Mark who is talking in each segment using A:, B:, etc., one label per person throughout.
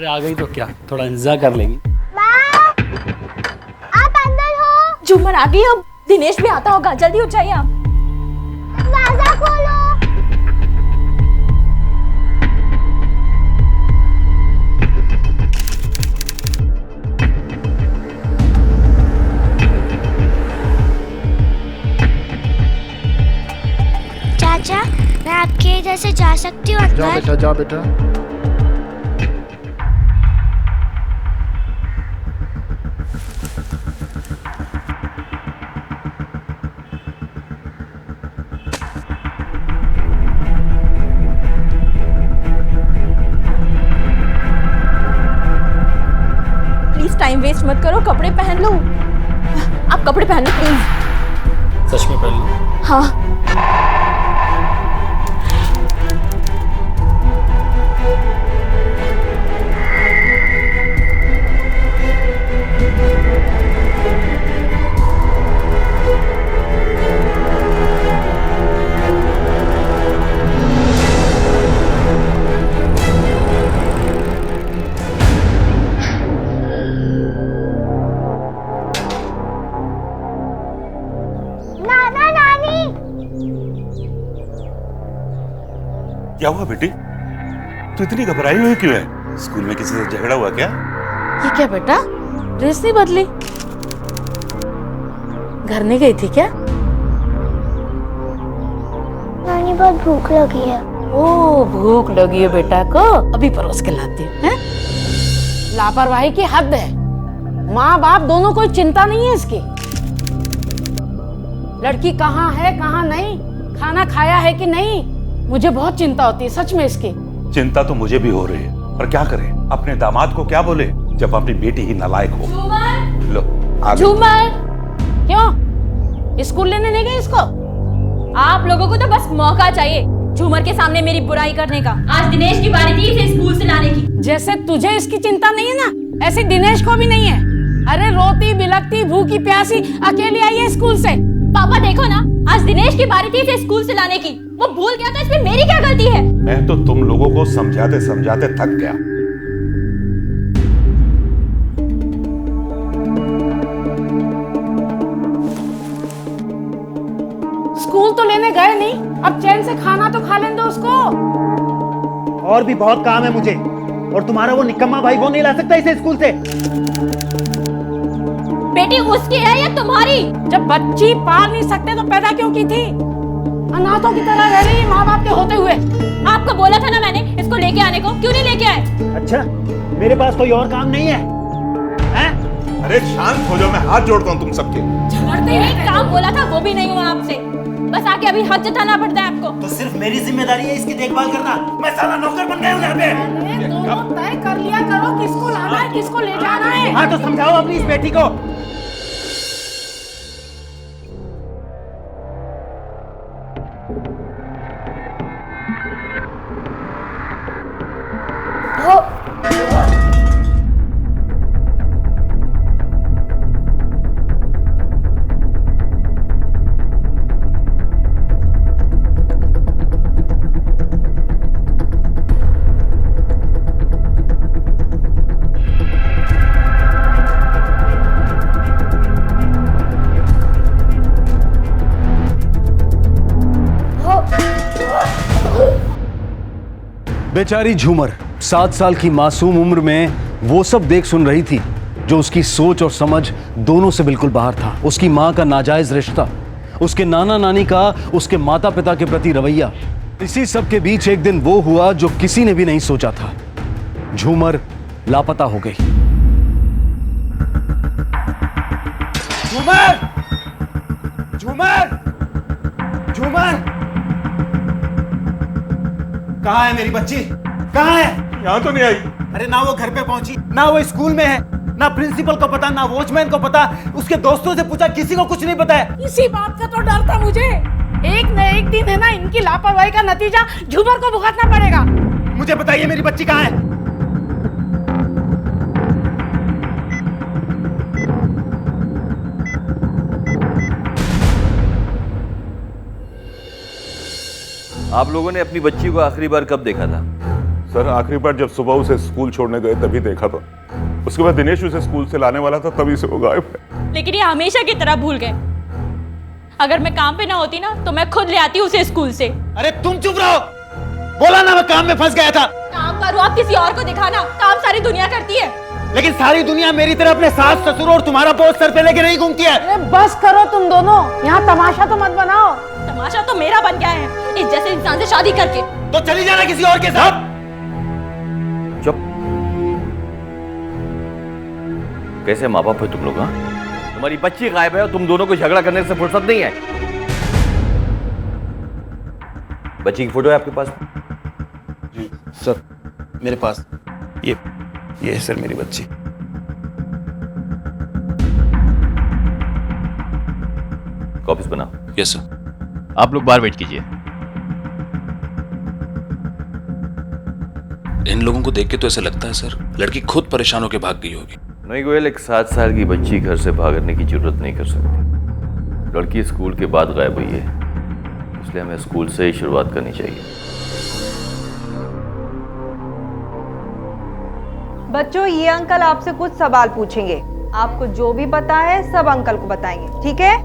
A: अरे आ गई तो क्या, थोड़ा इंतजार कर लेंगी।
B: आप अंदर हो?
C: झूमर आ गई, अब दिनेश भी आता होगा, जल्दी उठ जाइए आप।
B: दरवाजा खोलो। चाचा, मैं आपके इधर से जा सकती हूँ अंदर?
D: जा बेटा, जा बेटा।
C: प्लीज टाइम वेस्ट मत करो, कपड़े पहन लो। आप कपड़े पहन लो प्लीज।
A: सच में पहन लो?
C: हाँ।
B: नाना नानी।
E: क्या हुआ बेटी? तू इतनी घबराई हुई क्यों है? स्कूल में किसी से झगड़ा हुआ क्या?
F: ये क्या बेटा, ड्रेस नहीं बदली? घर नहीं गई थी क्या?
B: नानी बहुत भूख लगी है।
F: ओ भूख लगी है बेटा को, अभी परोस के लाती हूँ। हैं? लापरवाही की हद है। माँ बाप दोनों कोई चिंता नहीं है इसकी। लड़की कहाँ है कहाँ नहीं, खाना खाया है कि नहीं, मुझे बहुत चिंता होती है सच में इसकी।
E: चिंता तो मुझे भी हो रही है, पर क्या करें, अपने दामाद को क्या बोले जब अपनी बेटी ही नालायक हो। लो आ गई।
F: झूमर क्यों स्कूल लेने नहीं गए इसको?
C: आप लोगों को तो बस मौका चाहिए झूमर के सामने मेरी बुराई करने का। आज दिनेश की बारी थी इसे स्कूल से लाने की।
F: जैसे तुझे इसकी चिंता नहीं है ना, ऐसे दिनेश को भी नहीं है। अरे रोती बिलखती भूखी प्यासी अकेली आई है स्कूल से।
C: पापा देखो ना, आज दिनेश की बारी थी इसे स्कूल से लाने की, वो भूल गया तो इसमें मेरी क्या गलती है?
E: मैं तो तुम लोगों को समझाते समझाते थक गया।
F: स्कूल तो लेने गए नहीं, अब चैन से खाना तो खा लेने दो उसको।
G: और भी बहुत काम है मुझे, और तुम्हारा वो निकम्मा भाई वो नहीं ला सकता इसे स्कूल से।
C: बेटी उसकी है या तुम्हारी?
F: जब बच्ची पाल नहीं सकते तो पैदा क्यों की थी? अनाथों की तरह रह रही माँ बाप के होते हुए।
C: आपको बोला था ना मैंने इसको लेके आने को, क्यों नहीं लेके आए?
G: अच्छा, मेरे पास कोई और काम नहीं है, हैं?
E: अरे शांत हो जाओ, मैं हाथ जोड़ता हूँ तुम सबके।
C: झगड़ते एक काम बोला था वो भी नहीं हुआ आपसे, बस आके अभी हक जताना पड़ता है आपको।
G: तो सिर्फ मेरी जिम्मेदारी है इसकी देखभाल करना, मैं साला नौकर बन गया हूँ यहाँ पे।
F: दोनों तय कर लिया करो किसको लाना है किसको ले जाना है।
G: हाँ तो समझाओ अपनी इस बेटी को।
H: बेचारी झूमर 7 साल की मासूम उम्र में वो सब देख सुन रही थी जो उसकी सोच और समझ दोनों से बिल्कुल बाहर था। उसकी माँ का नाजायज रिश्ता, उसके नाना नानी का उसके माता पिता के प्रति रवैया, इसी सब के बीच एक दिन वो हुआ जो किसी ने भी नहीं सोचा था। झूमर लापता हो गई।
G: झूमर, झूमर, झूमर, कहाँ है मेरी बच्ची? कहाँ है?
E: यहाँ तो नहीं आई।
G: अरे ना वो घर पे पहुंची, ना वो स्कूल में है, ना प्रिंसिपल को पता, ना वॉचमैन को पता, उसके दोस्तों से पूछा, किसी को कुछ नहीं पता है।
F: इसी बात का तो डर था मुझे। एक न एक दिन है ना इनकी लापरवाही का नतीजा झूमर को भुगतना पड़ेगा।
G: मुझे बताइए मेरी बच्ची कहाँ है?
I: आप लोगों ने अपनी बच्ची को आखिरी बार कब देखा था?
E: सर आखिरी बार जब सुबह उसे स्कूल छोड़ने गए तभी देखा था। उसके बाद दिनेश उसे स्कूल से लाने वाला था, तभी से वो गायब है।
C: लेकिन ये हमेशा की तरह भूल गए। अगर मैं काम पे ना होती ना तो मैं खुद ले आती उसे स्कूल से।
G: अरे तुम चुप रहो, बोला ना मैं काम में फंस गया था।
C: काम करो आप किसी और को दिखाना, काम सारी दुनिया करती है।
G: लेकिन सारी दुनिया मेरी तरह अपने सास ससुर और तुम्हारा बोझ सर पे लेके नहीं घूमती है।
F: अरे बस करो तुम दोनों, यहाँ तमाशा तो मत बनाओ।
C: तमाशा तो मेरा बन गया है इस जैसे इंसान से शादी करके।
G: तो चली जाना किसी और के साथ।
D: चुप। कैसे माँ बाप हो तुम लोग? हाँ, तुम्हारी बच्ची गायब है और तुम दोनों को झगड़ा करने से फुर्सत नहीं है। बच्ची की फोटो है आपके पास?
H: जी सर, मेरे पास ये है सर मेरी बच्ची।
D: कॉपीज बनाओ।
I: Yes sir. आप लोग बाहर वेट कीजिए। इन लोगों को देख के तो ऐसा लगता है सर लड़की खुद परेशान होकर भाग गई होगी।
D: नहीं गोयल, एक 7 साल की बच्ची घर से भागने की जरूरत नहीं कर सकती। लड़की स्कूल के बाद गायब हुई है, इसलिए हमें स्कूल से ही शुरुआत करनी चाहिए।
J: बच्चों, ये अंकल आपसे कुछ सवाल पूछेंगे। आपको जो भी पता है सब अंकल को बताएंगे, ठीक है?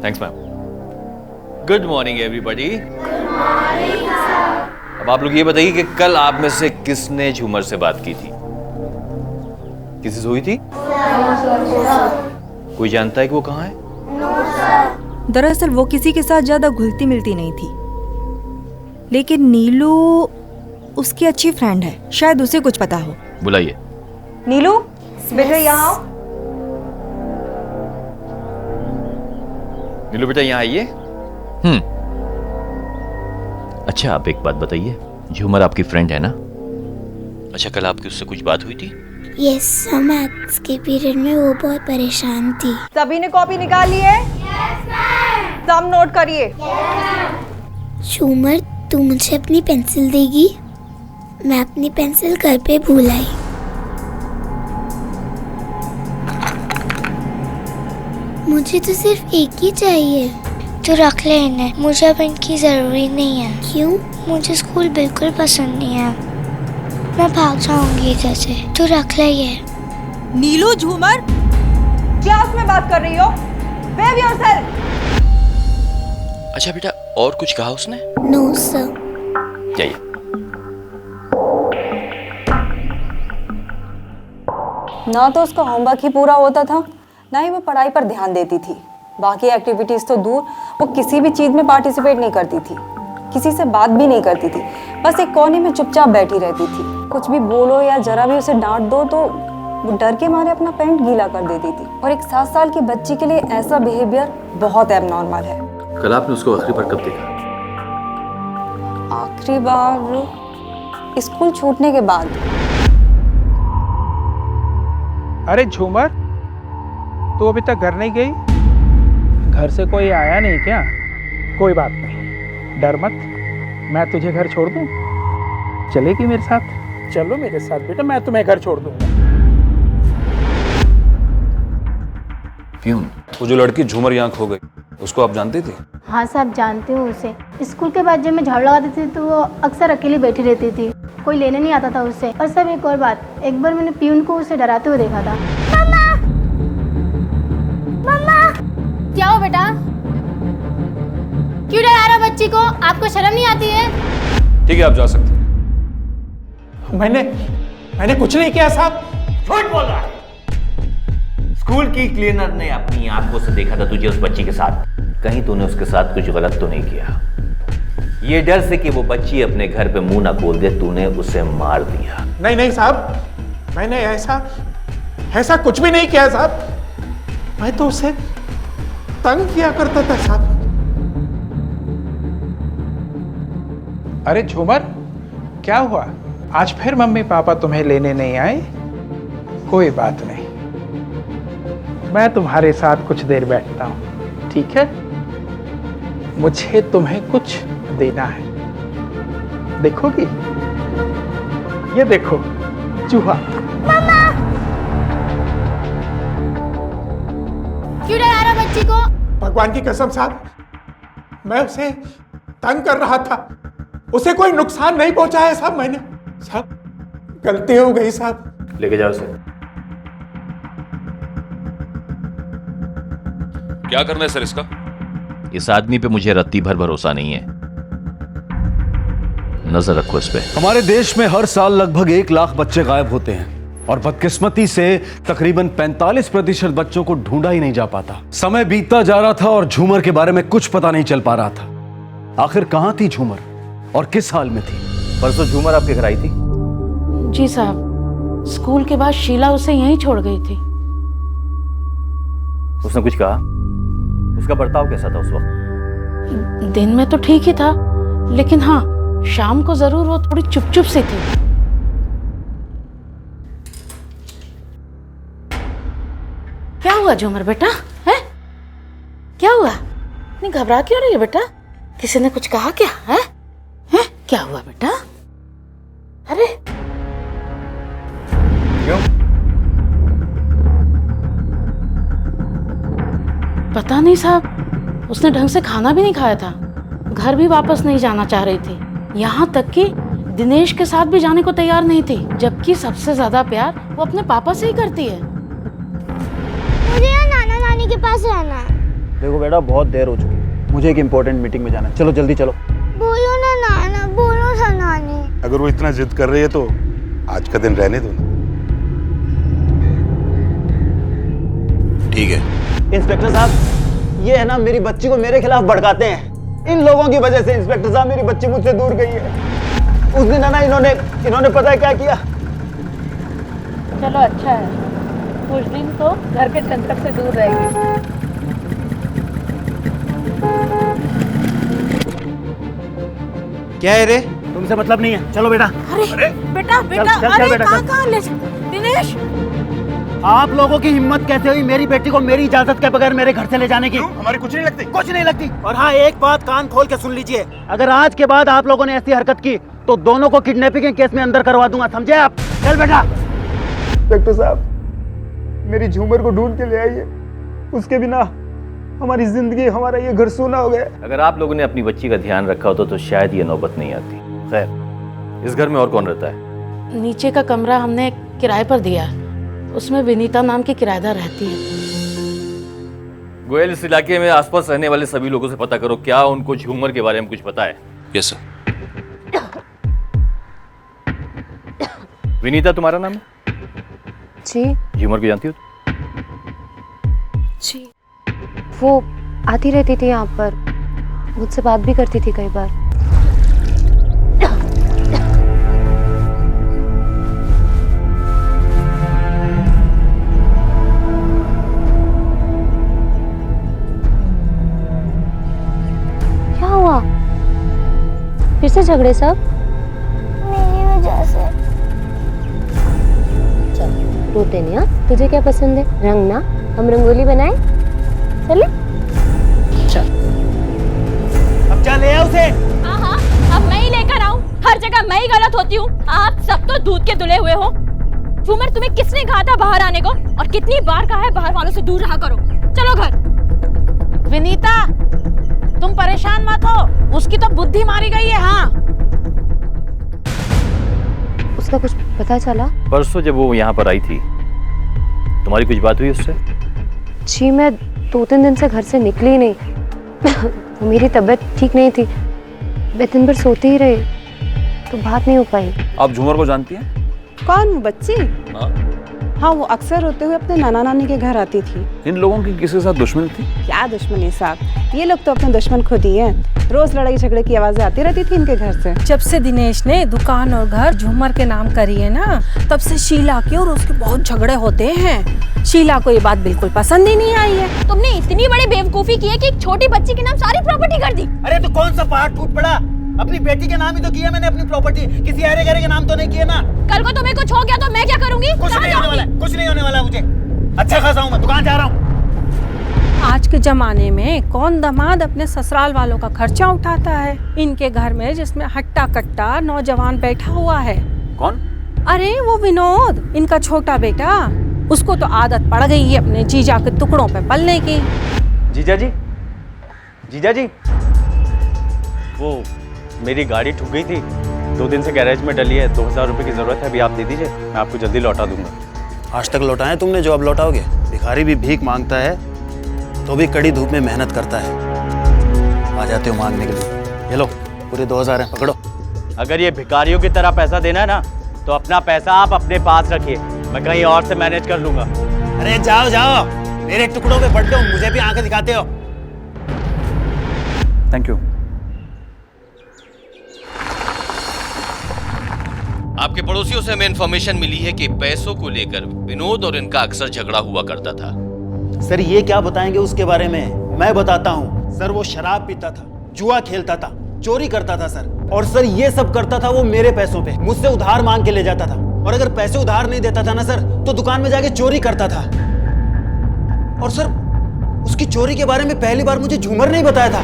D: Thanks ma'am. Good morning everybody. अब आप लोग ये बताइए कि कल आप में से किसने झूमर से बात की थी? किसी से हुई थी? कोई जानता है कि वो कहाँ है?
K: दरअसल वो किसी के साथ ज्यादा घुलती मिलती नहीं थी, लेकिन नीलू उसकी अच्छी फ्रेंड है, शायद उसे कुछ पता हो।
D: बुलाइए।
J: नीलू बेटा यहाँ आओ।
D: नीलू बेटा यहाँ आइए। अच्छा आप एक बात बताइए, झूमर आपकी फ्रेंड है ना? अच्छा कल आपकी उससे कुछ बात हुई थी?
B: यस, मैथ्स के पीरियड में वो बहुत परेशान थी।
J: सभी ने कॉपी निकाल ली है? सब नोट करिए।
B: झूमर, तू मुझे अपनी पेंसिल देगी? मैं अपनी पेंसिल घर पे भूल आई। मुझे तो सिर्फ एक ही चाहिए। तो रख ले इन्हें, मुझे अब इनकी जरूरी नहीं है। क्यों? मुझे स्कूल बिल्कुल पसंद नहीं है, मैं भाग जाऊंगी इधर से। तू रख ले ये।
K: नीलू, झूमर
J: क्लास में बात कर रही हो? Behave yourself।
I: अच्छा बेटा, और कुछ कहा उसने?
B: No sir.
D: जाइए।
K: ना तो उसका होमवर्क ही पूरा होता था, ना ही वो पढ़ाई पर ध्यान देती थी। बाकी एक्टिविटीज तो दूर, वो किसी भी चीज में पार्टिसिपेट नहीं करती थी, किसी से बात भी नहीं करती थी, बस एक कोने में चुपचाप बैठी रहती थी। कुछ भी बोलो या जरा भी उसे डांट दो तो वो डर के मारे अपना पैंट गीला कर देती थी। और एक 7 साल की बच्ची के लिए ऐसा बिहेवियर बहुत एबनॉर्मल है।
D: कल आपने उसको आखिरी बार कब देखा?
K: आखिरी बार स्कूल छूटने के बाद।
L: अरे झूमर, तू अभी तक घर नहीं गई? घर से कोई आया नहीं क्या? कोई बात नहीं, डर मत, मैं तुझे घर छोड़ दूं। चलेगी मेरे साथ? चलो मेरे साथ बेटा, मैं तुम्हें घर छोड़ दूंगा।
H: प्यून, वो जो लड़की झूमर यहाँ खो गई, उसको आप जानती थी?
M: हाँ साहब, जानती हूँ उसे। स्कूल के बाद जब मैं झाड़ू लगाती थी तो वो अक्सर अकेली बैठी रहती थी, कोई लेने नहीं आता था उससे। और सब एक और बात, एक बार मैंने प्यून को उसे डराते हुए देखा था। मम्मा! मम्मा! क्या हो बेटा? क्यों डरा रहा बच्ची को? आपको शर्म नहीं आती है?
H: ठीक है, आप जा सकते हैं।
L: मैंने कुछ नहीं किया साहब।
D: झूठ बोल रहा है। स्कूल की क्लीनर ने अपनी आंखों से देखा था तुझे उस बच्ची के साथ। कहीं तूने उसके साथ कुछ गलत तो नहीं किया? ये डर से कि वो बच्ची अपने घर पे मुंह ना खोल दे, तूने उसे मार दिया।
L: नहीं साहब, मैंने ऐसा कुछ भी नहीं किया साहब। मैं तो उसे तंग किया करता था साहब। अरे झूमर, क्या हुआ? आज फिर मम्मी पापा तुम्हें लेने नहीं आए? कोई बात नहीं, मैं तुम्हारे साथ कुछ देर बैठता हूं, ठीक है? मुझे तुम्हें कुछ देना है, देखोगी? ये देखो, चूहा।
M: मम्मा! क्यों डरा रहा बच्ची को?
L: भगवान की कसम साहब, मैं उसे तंग कर रहा था, उसे कोई नुकसान नहीं पहुंचाया साहब मैंने। साहब गलती हो गई साहब।
D: लेके जाओ उसे।
I: क्या करना है सर इसका?
D: इस आदमी पे मुझे रत्ती भर भरोसा नहीं है, नजर रखो इस पे।
H: हमारे देश में हर साल लगभग 1 लाख बच्चे गायब होते हैं और बदकिस्मती से तकरीबन 45% बच्चों को ढूंढा ही नहीं जा पाता। समय बीतता जा रहा था और झूमर के बारे में कुछ पता नहीं चल पा रहा था। आखिर कहां थी झूमर और किस हाल में थी?
D: परसों झूमर आपके घर आई थी?
F: जी साहब, स्कूल के बाद शीला उसे यहीं छोड़ गई थी।
D: उसने कुछ कहा? उसका बर्ताव कैसा था उस वक्त?
F: दिन में तो ठीक ही था, लेकिन हाँ, शाम को जरूर वो थोड़ी चुप सी थी। क्या हुआ झूमर बेटा? है क्या हुआ? नहीं घबरा क्यों रही है बेटा? किसी ने कुछ कहा क्या? है क्या हुआ बेटा? अरे
D: क्यों?
F: पता नहीं साहब, उसने ढंग से खाना भी नहीं खाया था, घर भी वापस नहीं जाना चाह रही थी, यहाँ तक कि दिनेश के साथ भी जाने को तैयार नहीं थी, जबकि सबसे ज्यादा प्यार वो अपने पापा से ही करती है।
B: मुझे यहाँ नाना नानी के पास रहना है।
G: देखो बेटा, बहुत देर हो चुकी है, मुझे एक इम्पोर्टेंट मीटिंग में जाना है। चलो जल्दी चलो।
B: बोलो ना नाना, बोलो ना नानी।
E: अगर वो इतना जिद कर रही है तो आज का दिन रहने दो ना।
I: ठीक है।
G: इंस्पेक्टर साहब, ये है ना मेरी बच्ची को मेरे खिलाफ भड़काते हैं। इन लोगों की वजह से इंस्पेक्टर साहब मेरी बच्ची मुझसे दूर गई है। उस दिन है ना इन्होंने पता है क्या किया?
F: चलो अच्छा है, कुछ दिन तो घर के झंझट से दूर रहेगी।
G: क्या है रे? तुमसे मतलब नहीं है, चलो बेटा।
F: अरे बेटा बेटा, अरे कहाँ ले दिनेश?
G: आप लोगों की हिम्मत कैसे हुई मेरी बेटी को मेरी इजाजत के बगैर मेरे घर से ले जाने की?
E: हमारी कुछ नहीं लगती।
G: कुछ नहीं लगती। और हाँ, एक बात कान खोल के सुन लीजिए, अगर आज के बाद आप लोगों ने ऐसी हरकत की तो दोनों को किडनैपिंग के केस में अंदर करवा दूंगा, समझे आप? चल बेटा। डॉक्टर साहब, मेरी झूमर को ढूंढ के ले आइए, उसके बिना हमारी जिंदगी, हमारा ये घर सूना हो गया।
D: अगर आप लोगों ने अपनी बच्ची का ध्यान रखा होता तो शायद ये नौबत नहीं आती। खैर, इस घर में और कौन रहता है?
F: नीचे का कमरा हमने किराए पर दिया है, उसमें विनीता नाम की किराएदार रहती है।
D: गोयल, इस इलाके में आसपास रहने वाले सभी लोगों से पता करो, क्या उनको झूमर के बारे में कुछ पता है?
I: Yes sir.
D: विनीता तुम्हारा नाम है?
K: जी।
D: झूमर को जानती हो?
K: जी, वो आती रहती थी यहाँ पर, मुझसे बात भी करती थी कई बार। क्या हुआ? फिर से झगड़े सब?
B: मेरी वजह से।
K: चल रोते नहीं। हाँ, तुझे क्या पसंद है? रंग ना, हम रंगोली बनाए? चले चल।
G: अब जा ले आ उसे।
C: हाँ, अब मैं ही लेकर आऊं? हर जगह मैं ही गलत होती हूँ। आप सब तो दूध के दुले हुए हो। झूमर, तुम्हें किसने कहा था बाहर आने को? और कितनी बार कहा है बाहर वालों से दूर रहा करो। चलो घर।
F: विनीता, तुम परेशान मत हो, उसकी तो बुद्धि मारी गई है। हाँ,
K: उसका कुछ पता चला?
D: परसों जब वो यहाँ पर आई थी, तुम्हारी कुछ बात हुई उससे?
K: जी, मैं 2-3 दिन से घर से निकली नहीं। मेरी तबीयत ठीक नहीं थी, मैं दिन भर सोती ही रही, तो बात नहीं हो पाई।
I: आप झूमर को जानती हैं?
J: कौन? वो बच्ची?
I: हाँ।
J: हाँ, वो अक्सर होते हुए अपने नाना नानी के घर आती थी।
I: इन लोगों की किसी के साथ दुश्मनी थी?
J: क्या दुश्मनी साहब, ये लोग तो अपने दुश्मन खुद ही हैं। रोज लड़ाई झगड़े की आवाजें आती रहती थी इनके घर से।
N: जब से दिनेश ने दुकान और घर झूमर के नाम करी है ना, तब से शीला के और उसके बहुत झगड़े होते हैं। शीला को ये बात बिल्कुल पसंद ही नहीं आई है।
C: तुमने इतनी बड़ी बेवकूफी की है कि एक छोटी बच्ची के नाम सारी प्रॉपर्टी कर दी।
G: अरे तो कौन सा पहाड़ टूट पड़ा? अपनी बेटी के नाम ही तो किया मैंने अपनी प्रॉपर्टी, किसी अरे गरे के नाम तो नहीं किया ना।
C: कल को तुम्हें कुछ हो गया तो मैं क्या करूंगी?
G: कुछ नहीं होने वाला, कुछ नहीं होने वाला मुझे। अच्छा खासा हूँ मैं, दुकान जा रहा हूँ।
N: आज के जमाने में कौन दामाद अपने ससुराल वालों का खर्चा उठाता है? इनके घर में जिसमें हट्टा कट्टा नौजवान बैठा हुआ है।
D: कौन?
N: अरे वो विनोद, इनका छोटा बेटा। उसको तो आदत पड़ गई है अपने जीजा के टुकड़ों पे पलने की।
G: जीजा जी, जीजा जी, वो
O: मेरी गाड़ी ठुक गई थी, 2 दिन से गैरेज में डली है। 2000 रुपये की ज़रूरत है, अभी आप दे दीजिए, मैं आपको जल्दी लौटा दूंगा।
H: आज तक लौटाए तुमने जो अब लौटाओगे? भिखारी भी भीख मांगता है तो भी कड़ी धूप में मेहनत करता है। आ जाते हो मांगने के लिए। ये लो पूरे 2000 हैं, पकड़ो।
O: अगर ये भिखारियों की तरह पैसा देना है ना, तो अपना पैसा आप अपने पास रखिए, मैं कहीं और से मैनेज कर लूंगा।
G: अरे जाओ जाओ, मेरे टुकड़ों पे बढ़ते हो, मुझे भी आंखें दिखाते हो।
O: Thank you.
I: आपके पड़ोसियों से हमें इन्फॉर्मेशन मिली है कि पैसों को लेकर विनोद और इनका अक्सर झगड़ा हुआ करता था।
G: सर ये क्या बताएंगे उसके बारे में? मैं बताता हूँ सर। वो शराब पीता था, जुआ खेलता था, चोरी करता था सर। और सर ये सब करता था वो मेरे पैसों पे, मुझसे उधार मांग के ले जाता था। और अगर पैसे उधार नहीं देता था ना सर, तो दुकान में जाके चोरी करता था। और सर उसकी चोरी के बारे में पहली बार मुझे झूमर नहीं बताया था।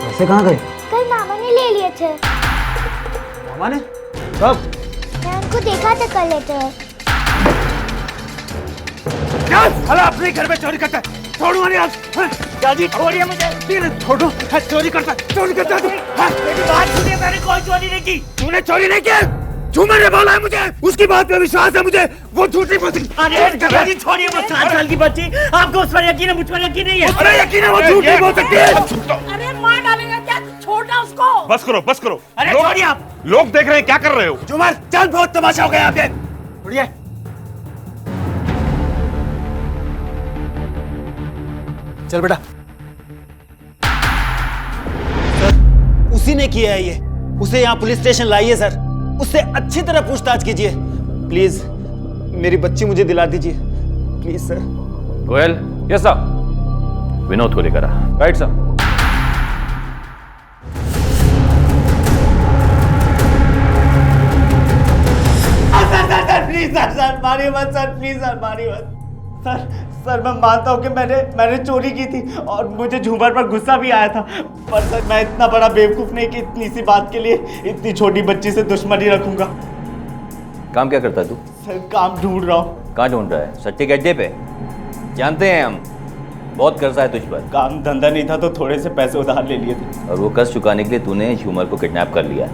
G: पैसे कहाँ गए?
B: कल मामा ने ले लिए थे।
G: मामा ने? कब?
B: मैं उनको देखा था कल लेते हुए।
G: साला अपने घर में चोरी करता है। छोड़ूंगा नहीं आज। जल्दी छोड़िए मुझे। छोड़ो। चोरी करता है तू। मेरी बात सुनिए, मैंने कोई चोरी नहीं की। तूने चोरी नहीं की? झूमर ने बोला है मुझे, उसकी बात पे विश्वास है मुझे, वो झूठ नहीं बोलती। अरे छोड़िए वो 7 साल की बच्ची, आपको उस पर यकीन है, मुझ पर यकीन नहीं है। अरे यकीन है, वो झूठ नहीं बोल सकती है।
N: अरे मार डालेगा क्या? छोड़ना उसको।
E: बस करो बस करो।
G: अरे छोड़िए आप।
E: लोग देख रहे हैं, क्या कर रहे हो?
G: झूमर चल, बहुत तमाशा हो गया यहाँ पे। छोड़िए। चल बेटा। सर उसी ने किया है ये, उसे यहाँ पुलिस स्टेशन लाइए सर, उससे अच्छी तरह पूछताछ कीजिए प्लीज। मेरी बच्ची मुझे दिला दीजिए please sir.
D: Goyal. Yes sir. Vinod को लेकर आ। Right sir.
G: Sir please sir मारिए मत सर, प्लीज सर मारिए मत सर। सर मैं मानता हूँ कि मैंने चोरी की थी और मुझे झूमर पर गुस्सा भी आया था, पर सर मैं इतना बड़ा बेवकूफ नहीं कि इतनी सी बात के लिए इतनी छोटी बच्ची से दुश्मनी रखूंगा।
D: काम क्या करता है तू?
G: सर काम ढूंढ रहा हूँ।
D: कहाँ ढूंढ रहा है? सट्टे के अड्डे पे? जानते हैं हम, बहुत कर्जा है तुझ पर।
G: काम धंधा नहीं था तो थोड़े से पैसे उधार ले लिए थे।
D: और वो कर्ज चुकाने के लिए तूने झूमर को किडनैप कर लिया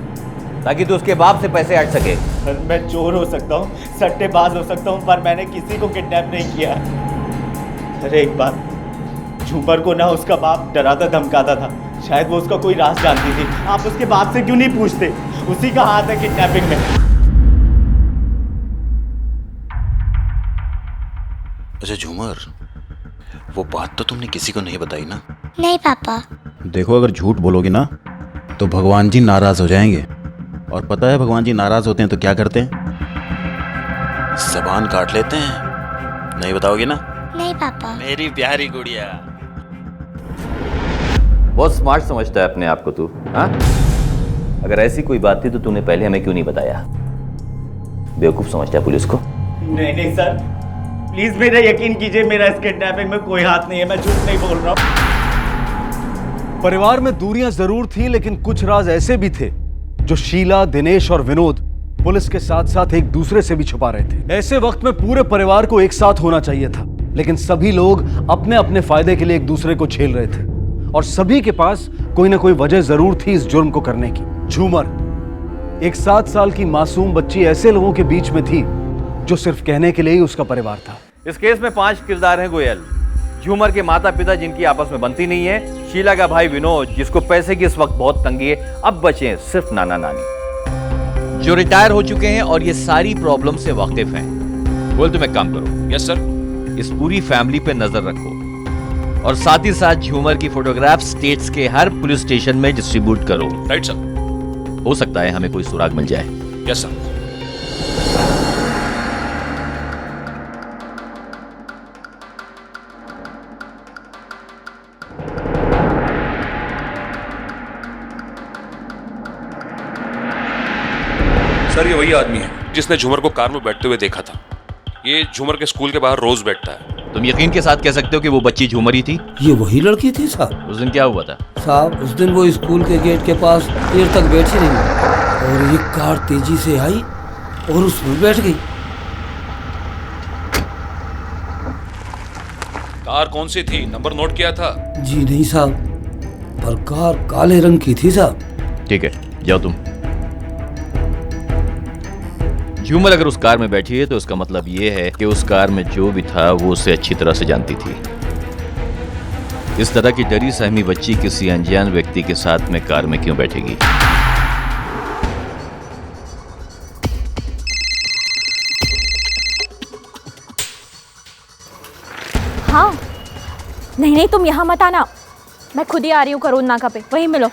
D: ताकि तू उसके बाप से पैसे हट सके।
G: सर मैं चोर हो सकता हूँ, सट्टेबाज हो सकता हूँ, पर मैंने किसी को किडनैप नहीं किया। अरे एक बात, झूमर को ना उसका बाप डराता धमकाता था, शायद वो उसका कोई राज जानती थी। आप उसके बाप से क्यों नहीं पूछते? उसी का हाथ है किडनैपिंग में।
I: अच्छा झूमर, वो बात तो तुमने किसी को नहीं बताई ना?
B: नहीं पापा।
P: देखो अगर झूठ बोलोगी ना तो भगवान जी नाराज हो जाएंगे, और पता है भगवान जी नाराज होते हैं तो क्या करते हैं?
I: जबान काट लेते हैं। नहीं बताओगी ना?
B: नहीं पापा।
I: मेरी प्यारी गुड़िया।
D: बहुत स्मार्ट समझता है अपने आप को तू, हाँ? अगर ऐसी कोई बात थी तो तूने पहले हमें क्यों नहीं बताया? बेवकूफ समझता है पुलिस को?
G: नहीं सर, प्लीज मेरा यकीन कीजिए, मेरा इस किडनैपिंग में कोई हाथ नहीं है, मैं झूठ नहीं बोल रहा हूँ।
H: परिवार में दूरियां जरूर थी, लेकिन कुछ राज ऐसे भी थे जो शीला, दिनेश और विनोद पुलिस के साथ साथ एक दूसरे से भी छुपा रहे थे। ऐसे वक्त में पूरे परिवार को एक साथ होना चाहिए था, लेकिन सभी लोग अपने अपने फायदे के लिए एक दूसरे को झेल रहे थे, और सभी के पास कोई ना कोई वजह जरूर थी इस जुर्म को करने की। झूमर, एक 7 साल की मासूम बच्ची, ऐसे लोगों के बीच में थी जो सिर्फ कहने के लिए ही उसका परिवार था।
D: इस केस में 5 किरदार हैं गोयल। झूमर के माता पिता जिनकी आपस में बनती नहीं है, शीला का भाई विनोद जिसको पैसे की इस वक्त बहुत तंगी है, अब बचे सिर्फ नाना नानी जो रिटायर हो चुके हैं और ये सारी प्रॉब्लम से वाकिफ हैं। बोल तुम एक काम करो।
I: Yes sir.
D: इस पूरी फैमिली पे नजर रखो और साथ ही साथ झूमर की फोटोग्राफ स्टेट्स के हर पुलिस स्टेशन में डिस्ट्रीब्यूट करो।
I: Right sir.
D: हो सकता है हमें कोई सुराग मिल जाए।
I: Yes sir. सर ये वही आदमी है जिसने झूमर को कार में बैठते हुए देखा था। ये झूमर के स्कूल के बाहर रोज बैठता है।
D: तुम यकीन के साथ कह सकते हो कि वो बच्ची झूमर ही थी?
A: ये वही लड़की थी साहब।
D: उस दिन क्या हुआ था
A: साहब? उस दिन वो स्कूल के गेट के पास देर तक बैठी रही और एक कार तेजी से आई और उसमें बैठ गई।
I: कार कौन सी थी, नंबर नोट किया था?
A: जी नहीं साहब, पर कार काले रंग की थी साहब।
D: ठीक है, जाओ तुम। झूमर अगर उस कार में बैठी है तो उसका मतलब ये है कि उस कार में जो भी था वो उसे अच्छी तरह से जानती थी। इस तरह की डरी सहमी बच्ची किसी अनजान व्यक्ति के साथ में कार में क्यों बैठेगी?
C: हाँ, नहीं तुम यहाँ मत आना, मैं खुद ही आ रही हूँ करोल नाका पे, वहीं मिलो।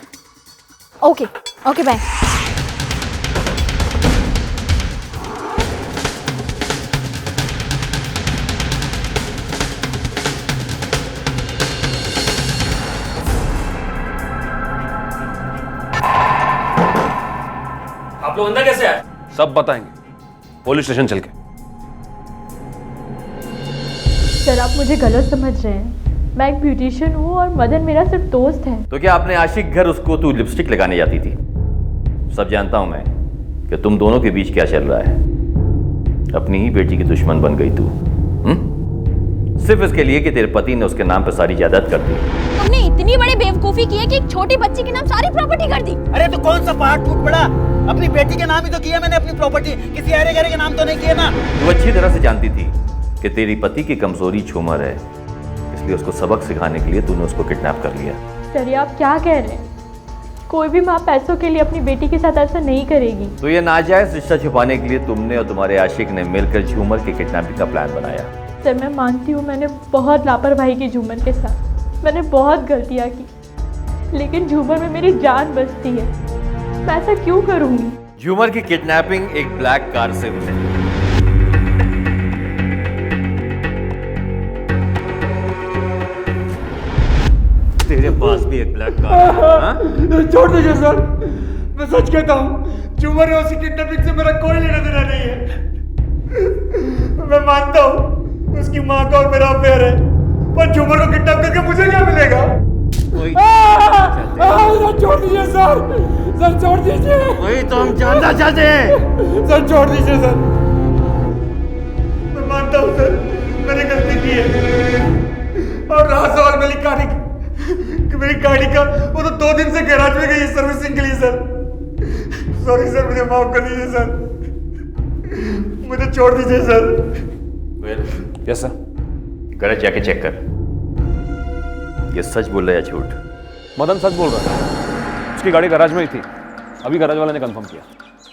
C: Okay okay bye.
O: आप लोग अंदर कैसे आए?
I: सब बताएंगे, पुलिस स्टेशन चल के।
C: सर आप मुझे गलत समझ रहे हैं, मैं एक ब्यूटिशियन हूँ और मदन मेरा सिर्फ दोस्त है।
D: तो क्या अपने आशिक घर उसको तू लिपस्टिक लगाने जाती थी? सब जानता हूं मैं कि तुम दोनों के बीच क्या चल रहा है। अपनी ही बेटी की दुश्मन बन गई तू, सिर्फ इसके लिए कि तेरे पति ने उसके नाम पर सारी जायदाद कर दी।
C: तुमने इतनी बड़ी बेवकूफी की है कि एक छोटी बच्ची के नाम सारी प्रॉपर्टी कर दी।
G: अरे तो कौन सा पहाड़ टूट पड़ा? अपनी बेटी के नाम ही तो किया मैंने अपनी प्रॉपर्टी, किसी अरे गरे के नाम तो नहीं किया ना।
D: तू अच्छी तरह से जानती थी कि तेरी पति की कमजोरी झूमर है, इसलिए उसको सबक सिखाने के लिए तूने उसको किडनैप कर लिया।
C: सर ये आप क्या कह रहे हैं? कोई भी माँ पैसों के लिए अपनी बेटी के साथ ऐसा नहीं करेगी।
D: तो ये नाजायज रिश्ता छुपाने के लिए तुमने और तुम्हारे आशिक ने मिलकर झूमर के किडनैपिंग का प्लान बनाया।
C: सर मैं मानती हूँ मैंने बहुत लापरवाही की झूमर के साथ, मैंने बहुत गलतियाँ की, लेकिन झूमर में मेरी जान बचती है, मैं ऐसा क्यों करूँगी?
D: झूमर की किडनैपिंग एक ब्लैक कार से हुई। तेरे पास भी एक ब्लैक कार है?
G: छोड़ दीजिए सर, मैं सच कहता हूँ, झूमर और उसकी किडनैपिंग से मेरा कोई लेना देना नहीं है। मैं मानता हूँ उसकी माँ का और मेरा अफेयर है, पर झूमर को किडनैप करके मुझे क्या मिलेगा? सर छोड़ दीजिए सर छोड़ दीजिए।
D: वही तो हम जानना चाहते हैं।
G: सर छोड़ दीजिए सर, मैं मानता हूँ सर मैंने गलती की है, और रहा सवाल मेरी गाड़ी कि मेरी गाड़ी का, वो तो 2 दिन से गैराज में गई है सर्विसिंग के लिए सर। सॉरी सर, मुझे माफ कर दीजिए सर, मुझे छोड़ दीजिए सर।
I: Yes sir.
D: गैराज जाके चेक कर, ये सच बोल रहा है या झूठ?
I: मदन सच बोल रहा है, उसकी गाड़ी गैराज में ही थी, अभी गैराज वाले ने कंफर्म किया।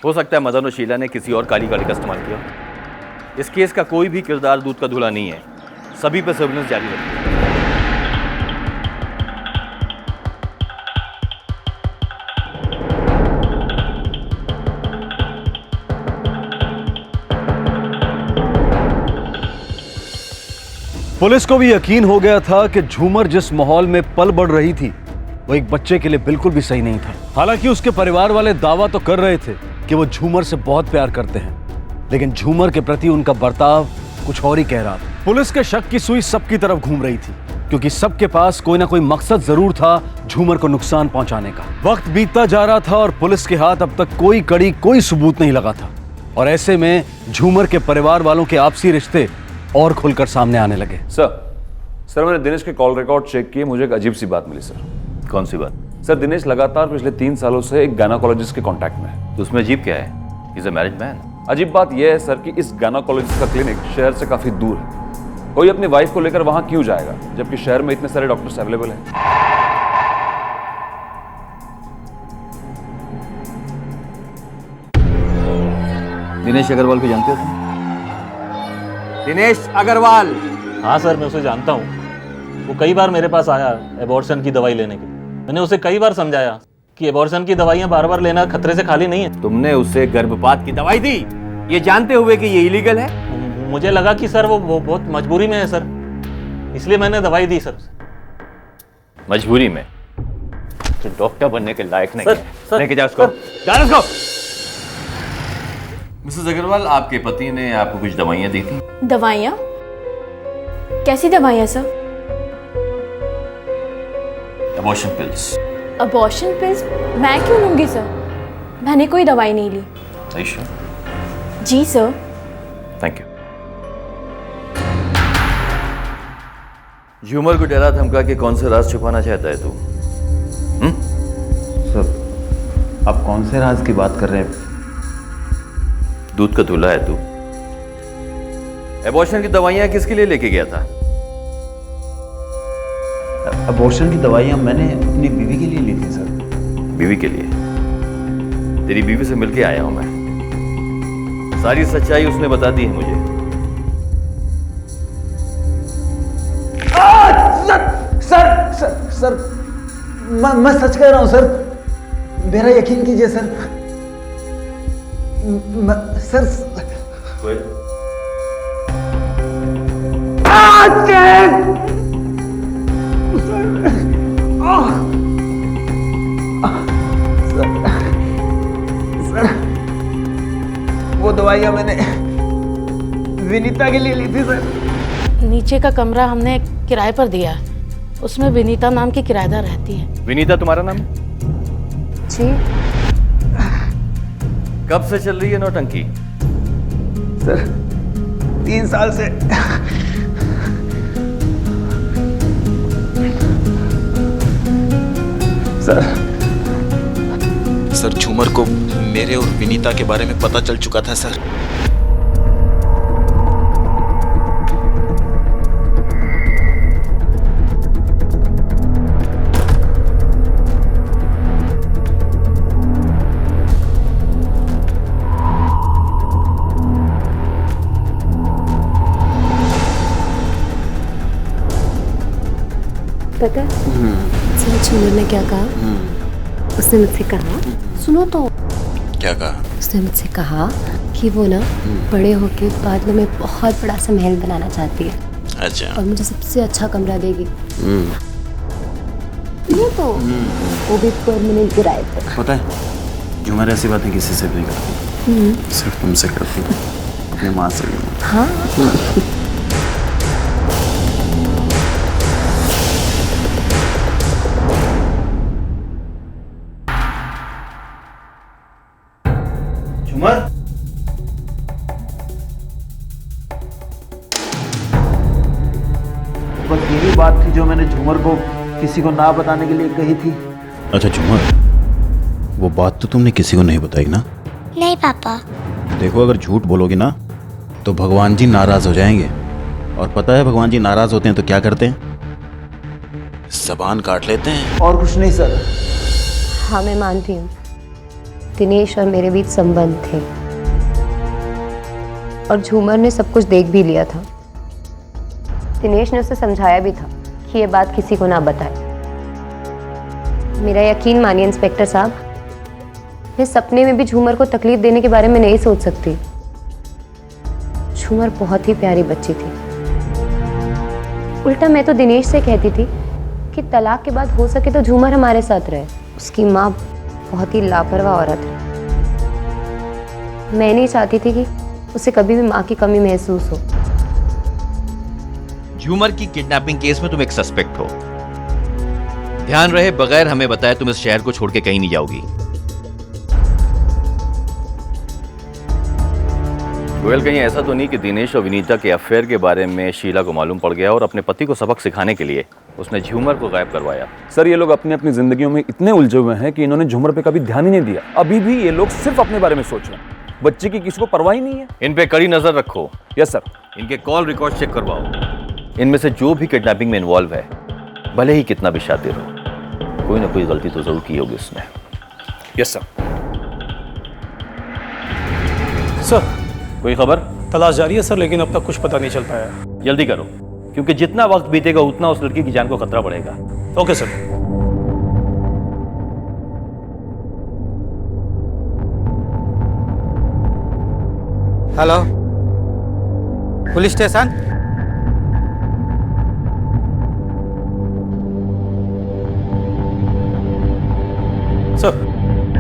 D: हो सकता है मदन और शीला ने किसी और काली गाड़ी का इस्तेमाल किया। इस केस का कोई भी किरदार दूध का धुला नहीं है, सभी पर सर्विलेंस जारी रखिए।
H: पुलिस को भी यकीन हो गया था कि झूमर जिस माहौल में पल बढ़ रही थी वो एक बच्चे के लिए बिल्कुल भी सही नहीं था। हालांकि उसके परिवार वाले दावा तो कर रहे थे कि वो झूमर से बहुत प्यार करते हैं, लेकिन झूमर के प्रति उनका बर्ताव कुछ और ही कह रहा था। पुलिस के शक की सुई सबकी तरफ घूम रही थी, क्योंकि सबके पास कोई ना कोई मकसद जरूर था झूमर को नुकसान पहुंचाने का। वक्त बीतता जा रहा था और पुलिस के हाथ अब तक कोई कड़ी, कोई सबूत नहीं लगा था, और ऐसे में झूमर के परिवार वालों के आपसी रिश्ते और खुलकर सामने आने लगे।
I: सर मैंने दिनेश के कॉल रिकॉर्ड चेक किए, मुझे एक अजीब सी बात मिली सर।
D: कौन सी बात?
I: सर दिनेश लगातार पिछले 3 सालों से एक गायनेकोलॉजिस्ट के कांटेक्ट में है।
D: तो उसमें अजीब क्या है? ही इज अ मैरिड मैन।
I: अजीब बात यह है सर कि इस गायनेकोलॉजिस्ट का क्लिनिक शहर से काफी दूर है। कोई अपनी वाइफ को लेकर वहां क्यों जाएगा, जबकि शहर में इतने सारे डॉक्टर्स अवेलेबल हैं।
D: दिनेश अग्रवाल को जानते हो तुम? दिनेश अग्रवाल?
O: हाँ सर, मैं उसे जानता हूँ। वो कई बार मेरे पास आया एबॉर्शन की दवाई लेने के। मैंने उसे कई बार समझाया कि एबॉर्शन की दवाइयाँ बार बार लेना खतरे से खाली नहीं है।
D: तुमने उसे गर्भपात की दवाई दी, ये जानते हुए कि ये इलीगल है?
O: मुझे लगा कि सर वो बहुत मजबूरी में है सर, इसलिए मैंने दवाई दी सर।
D: मजबूरी में? तो डॉक्टर बनने के लायक नहीं है। लेके जाओ उसको। जाओ उसको। मिसेस अग्रवाल, आपके पति ने आपको कुछ दवाइयाँ दी थी?
C: दवाइयाँ? कैसी दवाइयाँ sir?
D: Abortion pills.
C: Abortion pills? मैं क्यों लूंगी सर? मैंने कोई दवाई नहीं ली।
Q: जी सर।
D: Thank you. झूमर को डरा धमका के कौन से राज छुपाना चाहता है तू?
P: सर आप कौन से राज की बात कर रहे हैं?
D: दूध का दूल्हा है तू। एबॉर्शन की दवाइयां किसके लिए लेके गया था?
P: अबॉर्शन की दवाइयां मैंने अपनी बीवी के लिए ली थी सर।
D: बीवी के लिए? तेरी बीवी से मिलके आया हूं मैं। सारी सच्चाई उसने बता दी है मुझे।
G: सर सर सर मैं सच कह रहा हूं सर, मेरा यकीन कीजिए सर। सर वो दवाइयां मैंने विनीता के लिए ली थी सर।
F: नीचे का कमरा हमने किराए पर दिया है, उसमें विनीता नाम की किराएदार रहती है।
D: विनीता तुम्हारा नाम?
F: जी।
D: कब से चल रही है नौटंकी?
G: सर 3 साल से।
P: सर झूमर को मेरे और विनीता के बारे में पता चल चुका था सर।
Q: पता है झूमर ने क्या कहा? उसने मुझसे कहा, सुनो तो।
P: क्या कहा?
Q: उसने मुझसे कहा कि वो ना बड़े होके बाद में बहुत बड़ा सा महल बनाना चाहती है।
P: अच्छा।
Q: और मुझे सबसे अच्छा कमरा देगी। सुनो तो, वो भी परमानेंट किराए पर।
P: पता है झूमर ऐसी बातें किसी से भी नहीं करती, सिर्फ तुमसे करती है, अपनी माँ से भी।
Q: हाँ।
P: झूमर
G: बस यही बात थी जो मैंने झूमर को किसी को ना बताने के लिए कही थी।
P: अच्छा झूमर, वो बात तो तुमने किसी को नहीं बताई ना?
B: नहीं पापा।
P: देखो अगर झूठ बोलोगी ना तो भगवान जी नाराज हो जाएंगे, और पता है भगवान जी नाराज होते हैं तो क्या करते हैं? ज़बान काट लेते हैं।
G: और कुछ नहीं सर।
Q: हाँ मैं मानती हूँ, दिनेश और मेरे बीच संबंध थे और झूमर ने सब कुछ देख भी लिया था। दिनेश ने उसे समझाया भी था कि ये बात किसी को ना बताए। मेरा यकीन मानिए इंस्पेक्टर साहब, मैं सपने में भी झूमर को तकलीफ देने के बारे में नहीं सोच सकती। झूमर बहुत ही प्यारी बच्ची थी। उल्टा मैं तो दिनेश से कहती थी कि तलाक के बाद हो सके तो झूमर हमारे साथ रहे। उसकी माँ बहुत ही लापरवाह औरत है। मैं नहीं चाहती थी कि उसे कभी भी माँ की कमी महसूस हो।
D: झूमर की किडनैपिंग केस में तुम एक सस्पेक्ट हो। ध्यान रहे, बगैर हमें बताए तुम इस शहर को छोड़ के कहीं नहीं जाओगी। गोयल, कहीं ऐसा तो नहीं कि दिनेश और विनीता के अफेयर के बारे में शीला को मालूम पड़ गया और अपने पति को सबक सिखाने के लिए उसने झूमर को गायब करवाया?
I: सर ये लोग अपनी अपनी जिंदगियों में इतने उलझे हुए हैं कि इन्होंने झूमर पे कभी ध्यान ही नहीं दिया। अभी भी ये लोग सिर्फ अपने बारे में सोच रहे हैं, बच्चे की किसी को परवाह ही नहीं है।
D: इन पे कड़ी नजर रखो।
I: Yes sir.
D: इनके कॉल रिकॉर्ड चेक करवाओ। इनमें से जो भी किडनैपिंग में इन्वॉल्व है, भले ही कितना भी शातिर हो, कोई ना कोई गलती तो जरूर की होगी उसने।
I: Yes sir.
O: सर
D: कोई खबर?
O: तलाश जारी है सर, लेकिन अब तक कुछ पता नहीं चल पाया।
D: जल्दी करो, क्योंकि जितना वक्त बीतेगा उतना उस लड़की की जान को खतरा बढ़ेगा।
O: Okay sir.
G: Hello, police station.
O: Sir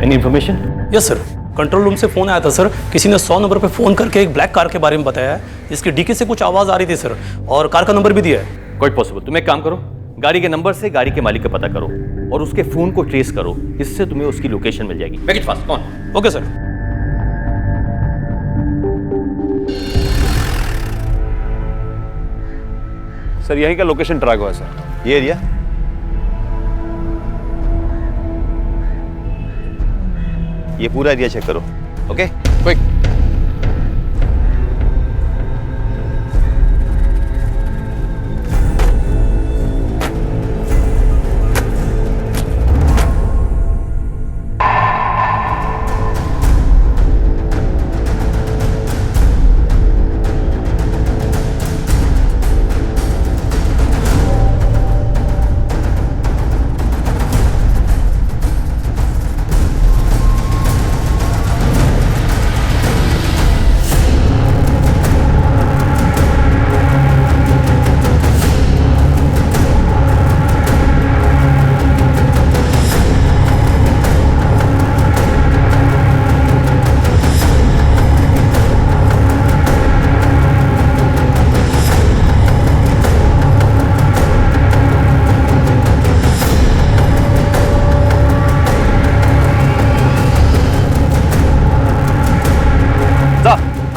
D: any information?
O: Yes sir, control room से फोन आया था सर। किसी ने 100 नंबर पे फोन करके एक ब्लैक कार के बारे में बताया है जिसकी डीकी से कुछ आवाज आ रही थी सर, और कार का नंबर भी दिया है।
D: Quite possible. तुम एक काम करो, गाड़ी के नंबर से गाड़ी के मालिक का पता करो और उसके फोन को ट्रेस करो। इससे तुम्हें उसकी लोकेशन मिल जाएगी। Make it fast. कौन?
O: Okay sir.
I: सर यहीं का लोकेशन ट्रैक हुआ सर।
P: ये एरिया? ये पूरा एरिया चेक करो। Okay
I: quick.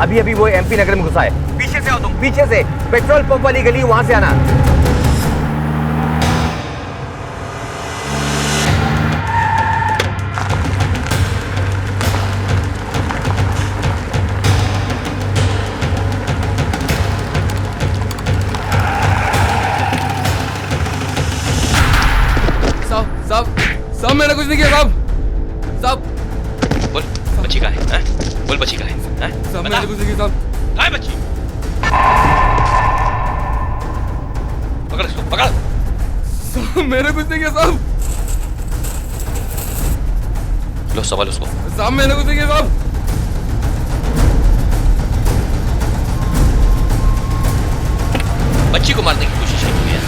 D: अभी अभी वो एमपी नगर में घुसा है। पीछे से आओ तुम, पीछे से, पेट्रोल पंप वाली गली, वहां से आना।
R: साहब मैंने कुछ नहीं किया साहब।
D: बोल बच्ची का है? बोल बच्ची का है?
R: साहब मैंने कुछ नहीं किया साहब।
D: कहाँ है बच्ची? पकड़ इसको, पकड़।
R: साहब मैंने कुछ नहीं किया साहब।
D: लो सवाल उसको।
R: साहब मैंने कुछ नहीं किया साहब।
D: बच्ची को मारने की कोशिश नहीं की है।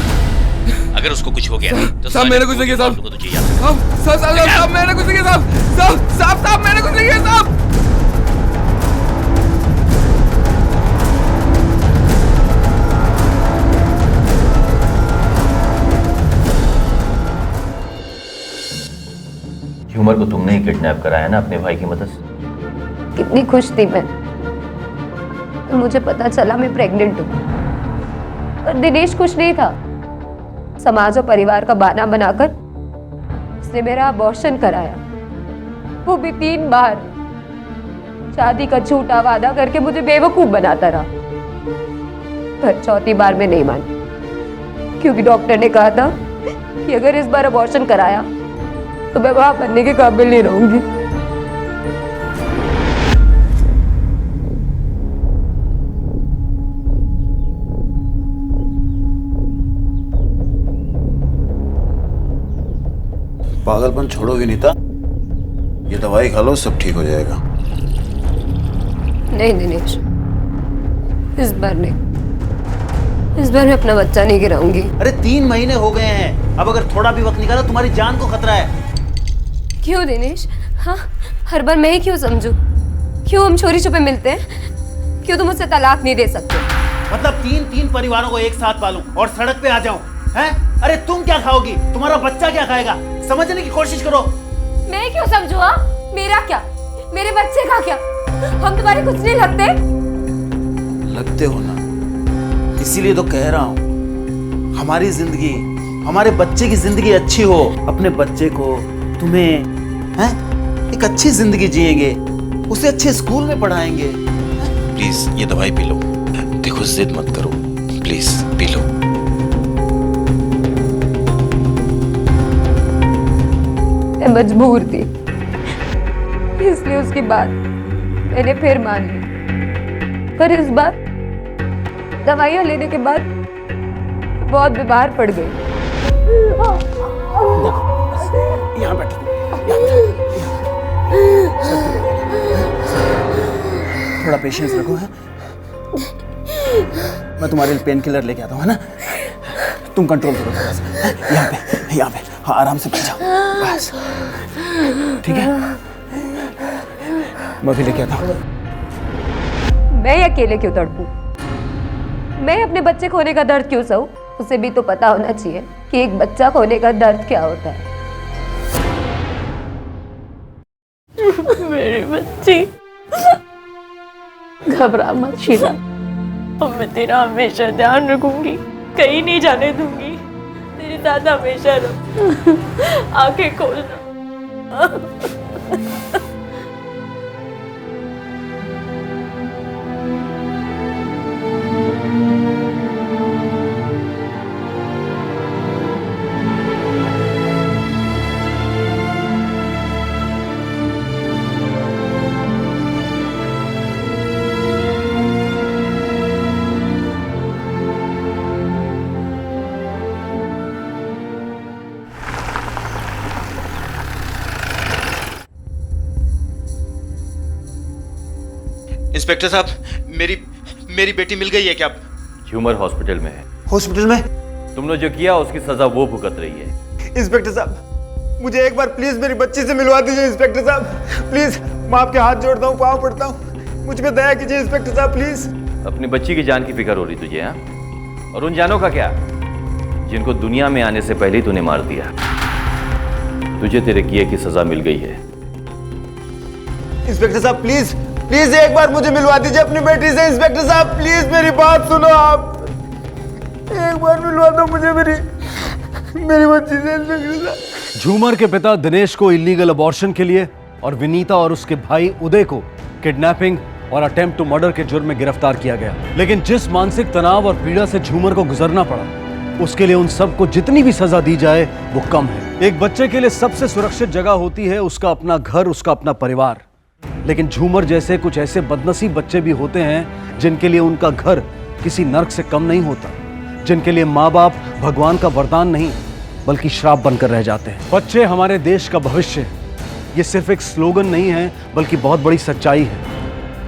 D: अगर उसको कुछ हो गया तो
R: साहब मैंने कुछ नहीं किया साहब।
D: तुझे याद
R: साहब मैंने कुछ नहीं किया साहब। साहब मैंने कुछ नहीं किया साहब।
D: झूमर को तुमने ही किडनैप कराया ना अपने भाई की मदद से?
Q: कितनी खुश थी मैं तो मुझे पता चला मैं प्रेग्नेंट हूँ। और दिनेश खुश नहीं था। समाज और परिवार का बहाना बनाकर उसने मेरा अबॉर्शन कराया, वो भी 3 बार। शादी का झूठा वादा करके मुझे बेवकूफ बनाता रहा। पर 4थी बार में नहीं मानी, क्योंकि डॉक्टर ने कहा था कि अगर इस बार अबॉर्शन कराया तो मैं वहां बनने के काबिल नहीं रहूंगी।
P: पागलपन छोड़ो विनीता, ये दवाई खा लो, सब ठीक हो जाएगा।
Q: नहीं दिनेश, इस बार नहीं। इस बार मैं अपना बच्चा नहीं गिराऊंगी।
P: अरे 3 महीने हो गए हैं, अब अगर थोड़ा भी वक्त निकाला तुम्हारी जान को खतरा है।
Q: क्यों दिनेश? हाँ, हर बार मैं ही क्यों समझूं? क्यों हम चोरी छुपे मिलते हैं? क्यों तुम मुझसे तलाक नहीं दे सकते?
P: मतलब 3 परिवारों को एक साथ पालूं और सड़क पे आ जाऊं, हैं? अरे तुम क्या खाओगी, तुम्हारा बच्चा क्या खाएगा? समझने की कोशिश करो।
Q: मैं क्यों समझूं? हाँ, मेरा क्या, मेरे बच्चे का क्या? हम तुम्हारे कुछ नहीं लगते?
P: लगते हो ना, इसीलिए तो कह रहा हूं हमारी जिंदगी, हमारे बच्चे की जिंदगी अच्छी हो। अपने बच्चे को, तुम्हें, हैं, एक अच्छी जिंदगी जिएंगे, उसे अच्छे स्कूल में पढ़ाएंगे। प्लीज ये दवाई पी लो। देखो जिद मत करो, प्लीज पी लो।
Q: मैं मजबूर थी, इसलिए उसकी बात मैंने फिर मान ली। पर इस बार दवाइयां लेने के बाद बहुत बीमार पड़ गई।
P: यहाँ बैठो, थोड़ा पेशेंस रखो, है? मैं तुम्हारे लिए पेन किलर लेके आता हूँ, है ना? तुम कंट्रोल करो थोड़ा सा। यहाँ पे हाँ, आराम से बैठ जाओ, बस। ठीक है, मैं भी लेके आता हूँ।
Q: मैं अकेले क्यों तड़पूं? मैं अपने बच्चे खोने का दर्द क्यों सहूं? उसे भी तो पता होना चाहिए कि एक बच्चा खोने का दर्द क्या होता है।
F: मेरी बच्ची, घबरा मत शीला, और मैं तेरा हमेशा ध्यान रखूंगी।
C: कहीं नहीं जाने दूंगी, तेरे साथ हमेशा रहूं। आंखें खोलना।
S: इंस्पेक्टर साहब, मेरी बेटी मिल गई है क्या?
D: झूमर हॉस्पिटल में है।
S: हॉस्पिटल में?
D: तुमने जो किया उसकी सजा वो भुगत रही है।
G: इंस्पेक्टर साहब, मुझे एक बार प्लीज मेरी बच्ची से मिलवा दीजिए। इंस्पेक्टर साहब प्लीज, मैं आपके हाथ जोड़ता हूँ, पाँव पड़ता हूँ, मुझ पे दया कीजिए इंस्पेक्टर साहब प्लीज।
D: अपनी बच्ची की जान की फिक्र हो रही तुझे? हाँ, और उन जानों का क्या जिनको दुनिया में आने से पहले ही तूने मार दिया? तुझे तेरे किए की सजा मिल गई है।
G: इंस्पेक्टर साहब प्लीज प्लीज एक बार मुझे मिलवा दीजिए अपनी बेटी से। इंस्पेक्टर साहब प्लीज मेरी बात सुनो, आप एक बार मिलवा दो मुझे मेरी बच्ची से। इंस्पेक्टर साहब,
H: झूमर के पिता दिनेश को इलीगल अबॉर्शन के लिए और विनीता और उसके भाई उदय को किडनैपिंग और अटेम्प्ट टू मर्डर के जुर्म में गिरफ्तार किया गया। लेकिन जिस मानसिक तनाव और पीड़ा से झूमर को गुजरना पड़ा, उसके लिए उन सबको जितनी भी सजा दी जाए वो कम है। एक बच्चे के लिए सबसे सुरक्षित जगह होती है उसका अपना घर, उसका अपना परिवार। लेकिन झूमर जैसे कुछ ऐसे बदनसीब बच्चे भी होते हैं जिनके लिए उनका घर किसी नर्क से कम नहीं होता, जिनके लिए माँ बाप भगवान का वरदान नहीं बल्कि श्राप बनकर रह जाते हैं। बच्चे हमारे देश का भविष्य, ये सिर्फ एक स्लोगन नहीं है बल्कि बहुत बड़ी सच्चाई है।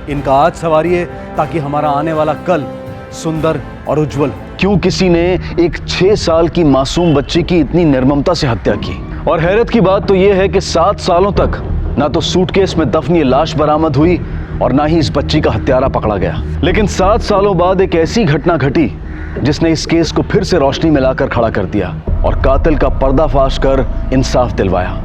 H: इनका आज संवारिए ताकि हमारा आने वाला कल सुंदर और उज्जवल। क्यों किसी ने एक 6 साल की मासूम बच्ची की इतनी निर्ममता से हत्या की? और हैरत की बात तो यह है कि 7 सालों तक ना तो सूटकेस में दफनी लाश बरामद हुई और ना ही इस बच्ची का हत्यारा पकड़ा गया। लेकिन 7 सालों बाद एक ऐसी घटना घटी जिसने इस केस को फिर से रोशनी में लाकर खड़ा कर दिया और कातिल का पर्दाफाश कर इंसाफ दिलवाया।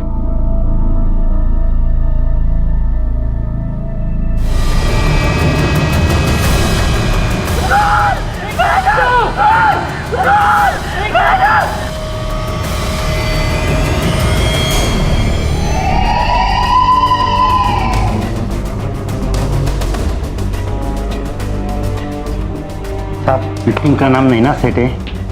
G: साहब, इनका नाम नहीं ना सेठ है,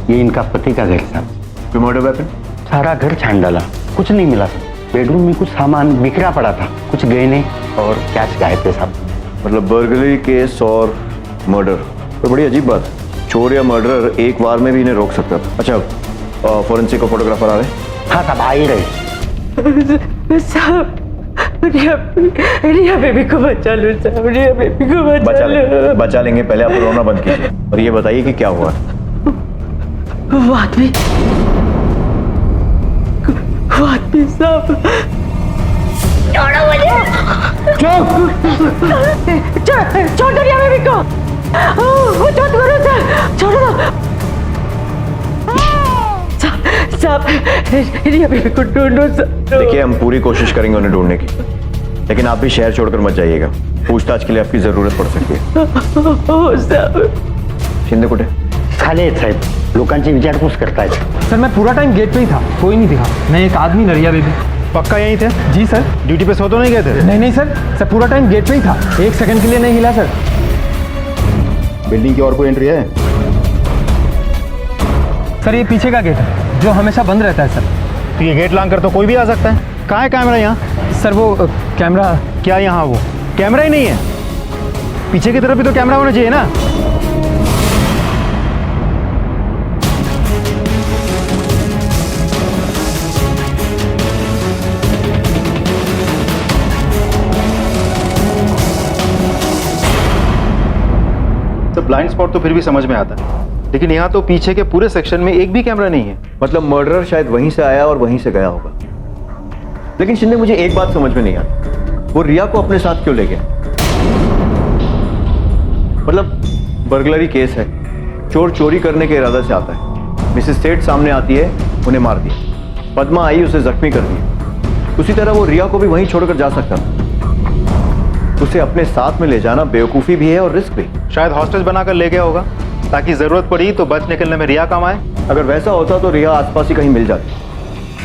G: ये इनका पति का घर साहब।
D: Murder weapon?
G: सारा घर छान डाला, कुछ नहीं मिला साहब। बेडरूम में कुछ सामान बिखरा पड़ा था, कुछ गहने और कैश गायब थे साहब।
D: मतलब बर्गलरी केस और मर्डर, तो बड़ी अजीब बात। चोर या मर्डरर एक बार में भी इन्हें रोक सकता था। अच्छा, फोरेंसिक और फोटोग्राफर आ रहे?
G: हाँ साहब, आ ही रहे
T: साहब। रिया बेबी को बचा लो साहब, रिया बेबी को बचा लो।
D: बचा लेंगे, पहले आप रोना बंद कीजिए और ये बताइए कि क्या हुआ।
T: वो आदमी साहब, छोड़ो मुझे, छोड़ दो रिया बेबी को, वो छोड़ करो सर, छोड़ो साहब, रिया बेबी को ढूंढो सर।
D: देखिए, हम पूरी कोशिश करेंगे उन्हें ढूंढने की, लेकिन आप भी शहर छोड़कर मत जाइएगा। पूछताछ के लिए आपकी जरूरत पड़ सकती है। शिंदे कुठे?
G: खाली साहेब, लोकांची विचारपूस करतायत।
L: सर मैं पूरा टाइम गेट पे ही था, कोई नहीं दिखा। मैं एक आदमी न रिया बेबी।
G: पक्का यहीं थे?
L: जी सर।
G: ड्यूटी पे सो तो नहीं गए थे?
L: नहीं सर पूरा टाइम गेट पे ही था, 1 सेकंड के लिए नहीं हिला सर।
G: बिल्डिंग की और कोई एंट्री है?
L: सर ये पीछे का गेट है जो हमेशा बंद रहता है सर।
G: तो ये गेट लांग कर तो कोई भी आ सकता है। कहाँ है कैमरा यहाँ?
L: सर वो कैमरा
G: क्या यहाँ? वो कैमरा ही नहीं है, पीछे की तरफ भी तो कैमरा होना चाहिए ना।
S: ब्लाइंड स्पॉट तो फिर भी समझ में आता है, लेकिन यहाँ तो पीछे के पूरे सेक्शन में एक भी कैमरा नहीं है।
D: मतलब मर्डरर शायद वहीं से आया और वहीं से गया होगा। लेकिन शिंदे, मुझे एक बात समझ में नहीं आती, वो रिया को अपने साथ क्यों ले गया? मतलब बर्गलरी केस है, चोर चोरी करने के इरादा से आता है, मिसेस सेठ सामने आती है, उन्हें मार दिया, पद्मा आई उसे जख्मी कर दिया। उसी तरह वो रिया को भी वहीं छोड़कर जा सकता था। उसे अपने साथ में ले जाना बेवकूफ़ी भी है और रिस्क भी।
S: शायद हॉस्टेज बनाकर ले गया होगा ताकि जरूरत पड़ी तो बच निकलने में रिया काम आए।
U: अगर वैसा होता तो रिया आसपास ही कहीं मिल जाती,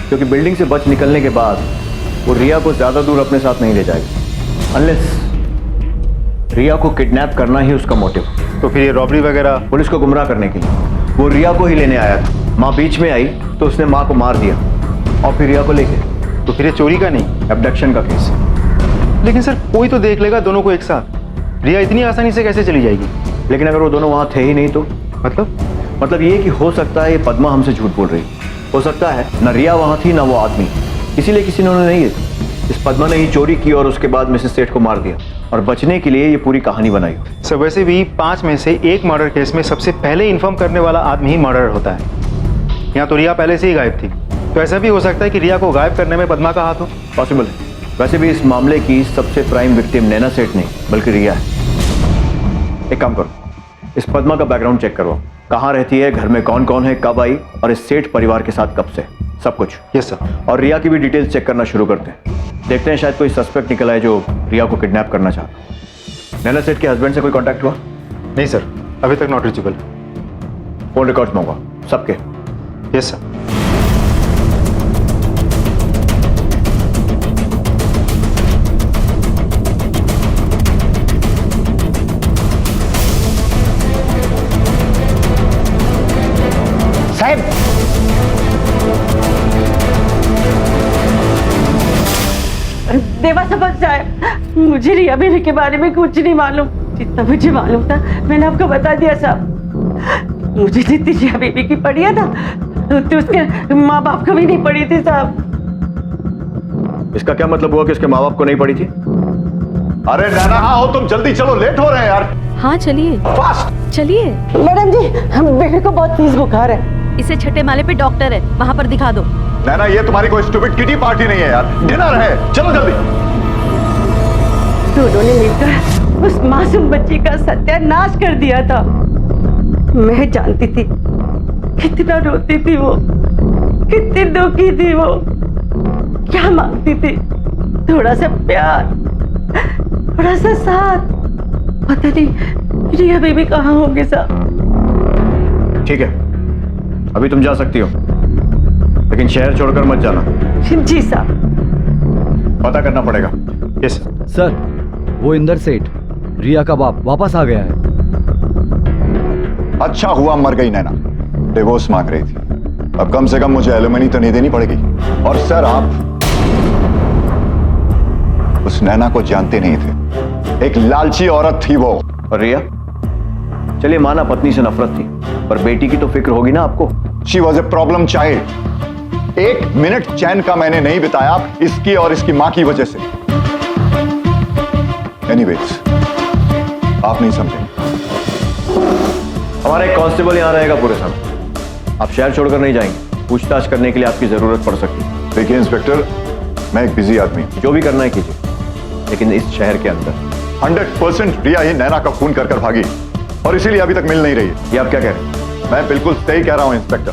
U: क्योंकि बिल्डिंग से बच निकलने के बाद वो रिया को ज्यादा दूर अपने साथ नहीं ले जाएगी, अनलेस रिया को किडनैप करना ही उसका मोटिव।
S: तो फिर ये रॉबरी वगैरह
U: पुलिस को गुमराह करने के लिए। वो रिया को ही लेने आया था, माँ बीच में आई तो उसने माँ को मार दिया और फिर रिया को लेके।
S: तो फिर ये चोरी का नहीं,
U: एब्डक्शन का केस।
S: लेकिन सर कोई तो देख लेगा दोनों को एक साथ, रिया इतनी आसानी से कैसे चली जाएगी?
U: लेकिन अगर वो दोनों वहां थे ही नहीं तो मतलब ये कि हो सकता है ये पद्मा हमसे झूठ बोल रही, हो सकता है ना रिया वहां थी ना वो आदमी, इसीलिए किसी ने उन्हें नहीं, इस पद्मा ने ही चोरी की और उसके बाद मिसेस सेठ को मार दिया और बचने के लिए ये पूरी कहानी बनाई।
S: सर वैसे भी 5 में से एक मर्डर केस में सबसे पहले इन्फॉर्म करने वाला आदमी ही मर्डर होता है। यहाँ तो रिया पहले से ही गायब थी, तो ऐसा भी हो सकता है कि रिया को गायब करने में पद्मा का हाथ हो।
U: पॉसिबल है। वैसे भी इस मामले की सबसे प्राइम विक्टिम नैना सेठ नहीं बल्कि रिया है। एक काम करो, इस पद्मा का बैकग्राउंड चेक करो, कहाँ रहती है, घर में कौन कौन है, कब आई और इस सेठ परिवार के साथ कब से, सब कुछ।
S: Yes sir.
U: और रिया की भी डिटेल्स चेक करना शुरू करते हैं, देखते हैं शायद कोई सस्पेक्ट निकल आए जो रिया को किडनैप करना चाहता। नैना सेठ के हस्बैंड से कोई कांटेक्ट हुआ?
S: नहीं सर, अभी तक नॉट रीचेबल।
U: फोन रिकॉर्ड्स मंगवा सबके।
S: Yes sir.
G: साहब
T: देवा समझ जाए, मुझे रिया बेबी के बारे में कुछ नहीं मालूम। जितना मुझे मालूम था मैंने आपको बता दिया साहब। मुझे जितनी रिया बेबी की पड़ी है ना उतनी उसके माँ बाप को भी नहीं पड़ी थी साहब।
U: इसका क्या मतलब हुआ कि उसके माँ बाप को नहीं पड़ी थी?
E: अरे नैना हाँ हो तुम, जल्दी चलो, लेट हो रहे हैं यार।
C: हाँ चलिए,
E: फास्ट
C: चलिए।
T: मैडम जी बेबी को बहुत तेज बुखार है,
C: इसे छठे माले पे डॉक्टर है, वहाँ पर दिखा दो।
E: नैना ये तुम्हारी कोई स्टूपिड किटी पार्टी नहीं है यार, डिनर है, चलो जल्दी।
T: दोनों ने मिलकर उस मासूम बच्ची का सत्यानाश कर दिया था। मैं जानती थी कितना रोती थी वो, कितनी दुखी थी वो, क्या मांगती थी, थोड़ा सा प्यार, थोड़ा सा साथ। पता नहीं रिया बेबी कहाँ होगी साहब।
U: ठीक है, अभी तुम जा सकती हो, लेकिन शहर छोड़कर मत जाना।
T: जी साहब।
U: पता करना पड़ेगा।
S: यस
A: सर, वो इंदर सेठ रिया का बाप वापस आ गया है।
E: अच्छा हुआ मर गई नैना, डिवोर्स मांग रही थी, अब कम से कम मुझे एलिमनी तो नहीं देनी पड़ेगी। और सर आप उस नैना को जानते नहीं थे, एक लालची औरत थी वो।
U: और रिया? चलिए माना पत्नी से नफरत थी, पर बेटी की तो फिक्र होगी ना आपको।
E: She was a problem child. 1 minute चैन का मैंने नहीं बिताया इसकी और इसकी मां की वजह से। एनीवेज, आप नहीं समझे।
U: हमारा एक कांस्टेबल यहाँ रहेगा पूरे समय, आप शहर छोड़कर नहीं जाएंगे, पूछताछ करने के लिए आपकी जरूरत पड़ सकती है।
E: देखिए इंस्पेक्टर, मैं एक बिजी आदमी,
U: जो भी करना है कीजिए, लेकिन इस शहर के अंदर।
E: 100% रिया ही नैना का खून कर भागी और इसीलिए अभी तक मिल नहीं रही है।
U: ये आप क्या कह रहे हैं?
E: मैं बिल्कुल सही कह रहा हूं इंस्पेक्टर,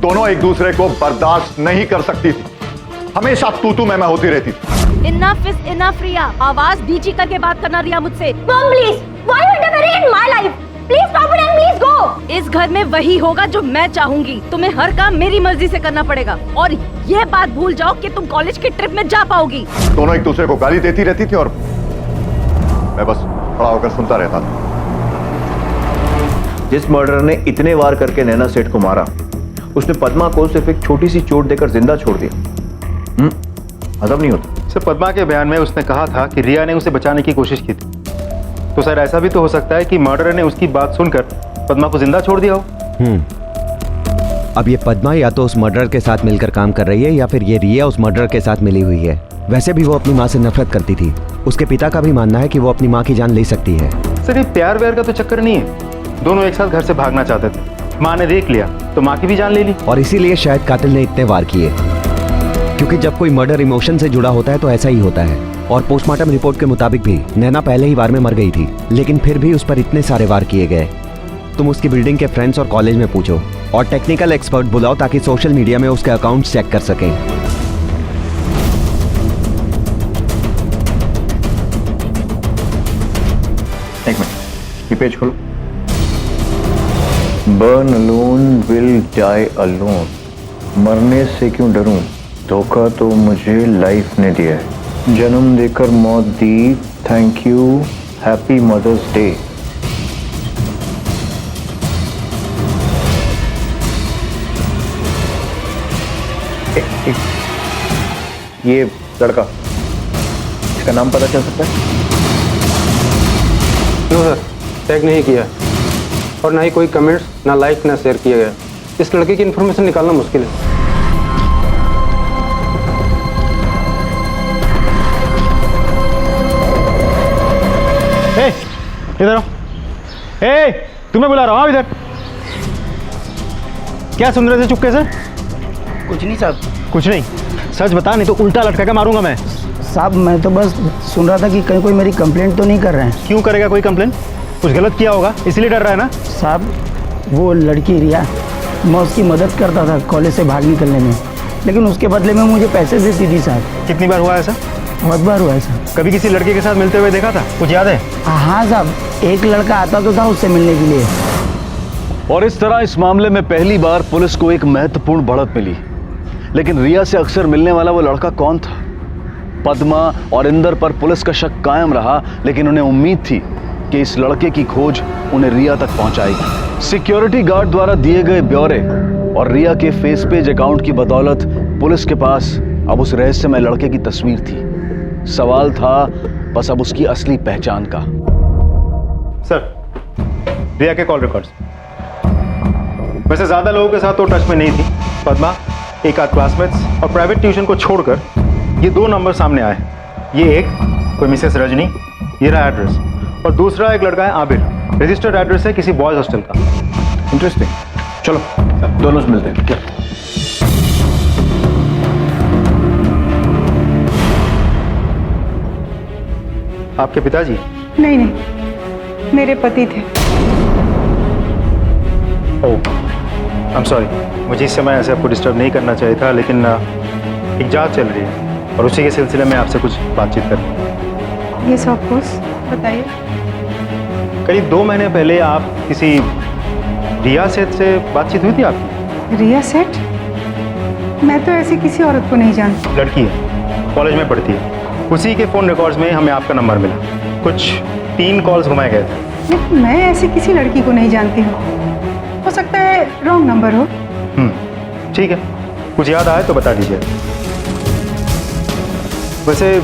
E: दोनों एक दूसरे को बर्दाश्त नहीं कर सकती थी, हमेशा तू मैं होती रहती थी।
C: इनफ इज इनफ रिया, आवाज डीजी करके बात करना रिया मुझसे।
B: Mom please, why you interfering in my life? Please stop it and please go.
C: इस घर में वही होगा जो मैं चाहूंगी, तुम्हें हर काम मेरी मर्जी से करना पड़ेगा। और ये बात भूल जाओ कि तुम कॉलेज की ट्रिप में जा पाओगी।
E: दोनों एक दूसरे को गाली देती रहती थी और मैं बस खड़ा होकर सुनता रहता था।
U: जिस मर्डरर ने इतने वार करके नैना सेठ को मारा, उसने पद्मा को सिर्फ एक छोटी सी चोट देकर जिंदा छोड़ दिया। हजम नहीं होता।
S: सर पद्मा के बयान में उसने कहा था कि रिया ने उसे बचाने की कोशिश की थी, तो सर ऐसा भी तो हो सकता है कि मर्डरर ने उसकी बात सुनकर पद्मा को जिंदा छोड़ दिया हो।
V: अब ये पद्मा या तो उस मर्डरर के साथ मिलकर काम कर रही है या फिर ये रिया उस मर्डरर के साथ मिली हुई है। वैसे भी वो अपनी माँ से नफरत करती थी, उसके पिता का भी मानना है कि वो अपनी माँ की जान ले सकती है।
S: सर ये प्यार व्यार का तो चक्कर नहीं है, दोनों एक साथ घर से भागना चाहते थे, माँ ने देख लिया तो माँ की भी जान ले ली।
V: और इसीलिए शायद कातिल ने इतने वार किए, क्योंकि जब कोई मर्डर इमोशन से जुड़ा होता है तो ऐसा ही होता है। और पोस्टमार्टम रिपोर्ट के मुताबिक भी नैना पहले ही वार में मर गई थी, लेकिन फिर भी उस पर इतने सारे वार किए गए। तुम उसकी बिल्डिंग के फ्रेंड्स और कॉलेज में पूछो और टेक्निकल एक्सपर्ट बुलाओ ताकि सोशल मीडिया में उसके अकाउंट चेक कर सकें।
U: एक मिनट, ये पेज खोलो। Born alone will die alone, मरने से क्यों डरूं, धोखा तो मुझे लाइफ ने दिया है, जन्म देकर मौत दी, thank you, happy mother's day. ये लड़का, इसका नाम पता चल सकता है?
K: नो सर, टैग नहीं किया और ना ही कोई कमेंट्स, ना लाइक, ना शेयर किया गया। इस लड़के की इन्फॉर्मेशन निकालना मुश्किल है।
S: इधर आओ। ए, तुम्हें बुला रहा हूँ इधर। क्या सुन रहे थे चुपके से?
G: कुछ नहीं साहब।
S: कुछ नहीं? सच बता, नहीं तो उल्टा लटका के मारूंगा मैं।
G: साहब मैं तो बस सुन रहा था कि कहीं कोई मेरी कंप्लेंट तो नहीं कर रहे हैं।
S: क्यों करेगा कोई कंप्लेंट? कुछ गलत किया होगा इसलिए डर रहा है ना?
G: साहब वो लड़की रिया, मैं उसकी मदद करता था कॉलेज से भाग निकलने में, लेकिन उसके बदले में मुझे पैसे देती थी साहब।
S: कितनी बार हुआ ऐसा?
G: बहुत बार हुआ है साहब।
S: कभी किसी लड़के के साथ मिलते हुए देखा था? कुछ याद है?
G: हाँ साहब, एक लड़का आता तो था उससे मिलने के लिए।
H: और इस तरह इस मामले में पहली बार पुलिस को एक महत्वपूर्ण बढ़त मिली। लेकिन रिया से अक्सर मिलने वाला वो लड़का कौन था? पद्मा और इंदर पर पुलिस का शक कायम रहा, लेकिन उन्हें उम्मीद थी कि इस लड़के की खोज उन्हें रिया तक पहुंचाएगी। सिक्योरिटी गार्ड द्वारा दिए गए ब्यौरे और रिया के फेस पेज अकाउंट की बदौलत पुलिस के पास अब उस रहस्यमय लड़के की तस्वीर थी। सवाल था बस अब उसकी असली पहचान का।
S: सर, रिया के कॉल रिकॉर्ड्स। वैसे ज्यादा लोगों के साथ तो टच में नहीं थी। पद्मा, एक आध क्लासमेट्स और प्राइवेट ट्यूशन को छोड़कर ये 2 नंबर सामने आए। ये एक कोई मिसेस रजनी, ये रहा एड्रेस, और दूसरा एक लड़का है आबिर, रजिस्टर्ड एड्रेस है किसी बॉयज हॉस्टल का। इंटरेस्टिंग। चलो
U: दोनों से मिलते हैं।
S: आपके पिताजी?
M: नहीं नहीं, मेरे पति थे।
S: ओह, आई एम सॉरी, मुझे इस समय ऐसे आपको डिस्टर्ब नहीं करना चाहिए था, लेकिन एक जांच चल रही है और उसी के सिलसिले में आपसे कुछ बातचीत करनी।
M: ये सब कुछ बताइए।
S: करीब 2 महीने पहले आप किसी रिया सेठ से बातचीत हुई थी आपकी?
M: रिया सेठ? मैं तो ऐसी किसी औरत को नहीं जानती।
S: लड़की है, कॉलेज में पढ़ती है। उसी के फ़ोन रिकॉर्ड्स में हमें आपका नंबर मिला। कुछ 3 कॉल्स घुमाए गए थे।
M: लेकिन मैं ऐसी किसी लड़की को नहीं जानती हूँ। हो सकता है रॉन्ग नंबर हो।
S: ठीक है, कुछ याद आए तो बता दीजिए। वैसे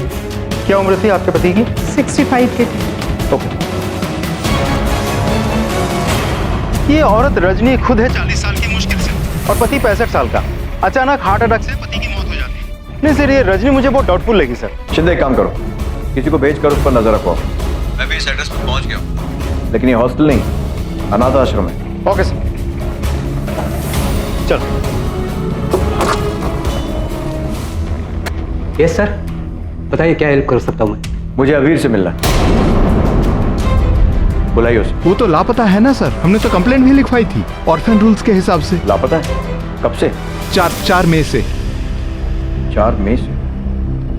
S: क्या उम्र थी आपके पति की?
M: 65 के थे।
S: ओके। ये औरत रजनी खुद है 40 साल की मुश्किल से, और पति 65 साल का। अचानक हार्ट अटैक से पति की मौत हो जाती है। नहीं सर, ये रजनी मुझे बहुत डाउटफुल लगी सर।
U: शिंदे, एक काम करो, किसी को भेज कर उस पर नजर रखो। मैं भी इस एड्रेस पर पहुंच गया हूं, लेकिन ये हॉस्टल नहीं, अनाथ आश्रम है।
S: ओके सर, चलो।
K: यस सर, बताइए क्या हेल्प कर सकता हूँ मैं?
U: मुझे अबीर से मिलना है, बुलाइए उसे।
W: वो तो लापता है ना सर, हमने तो कंप्लेंट भी लिखवाई थी ऑर्फन रूल्स के हिसाब से।
U: लापता है? कब से?
W: 4 मई से।
U: 4 मई से?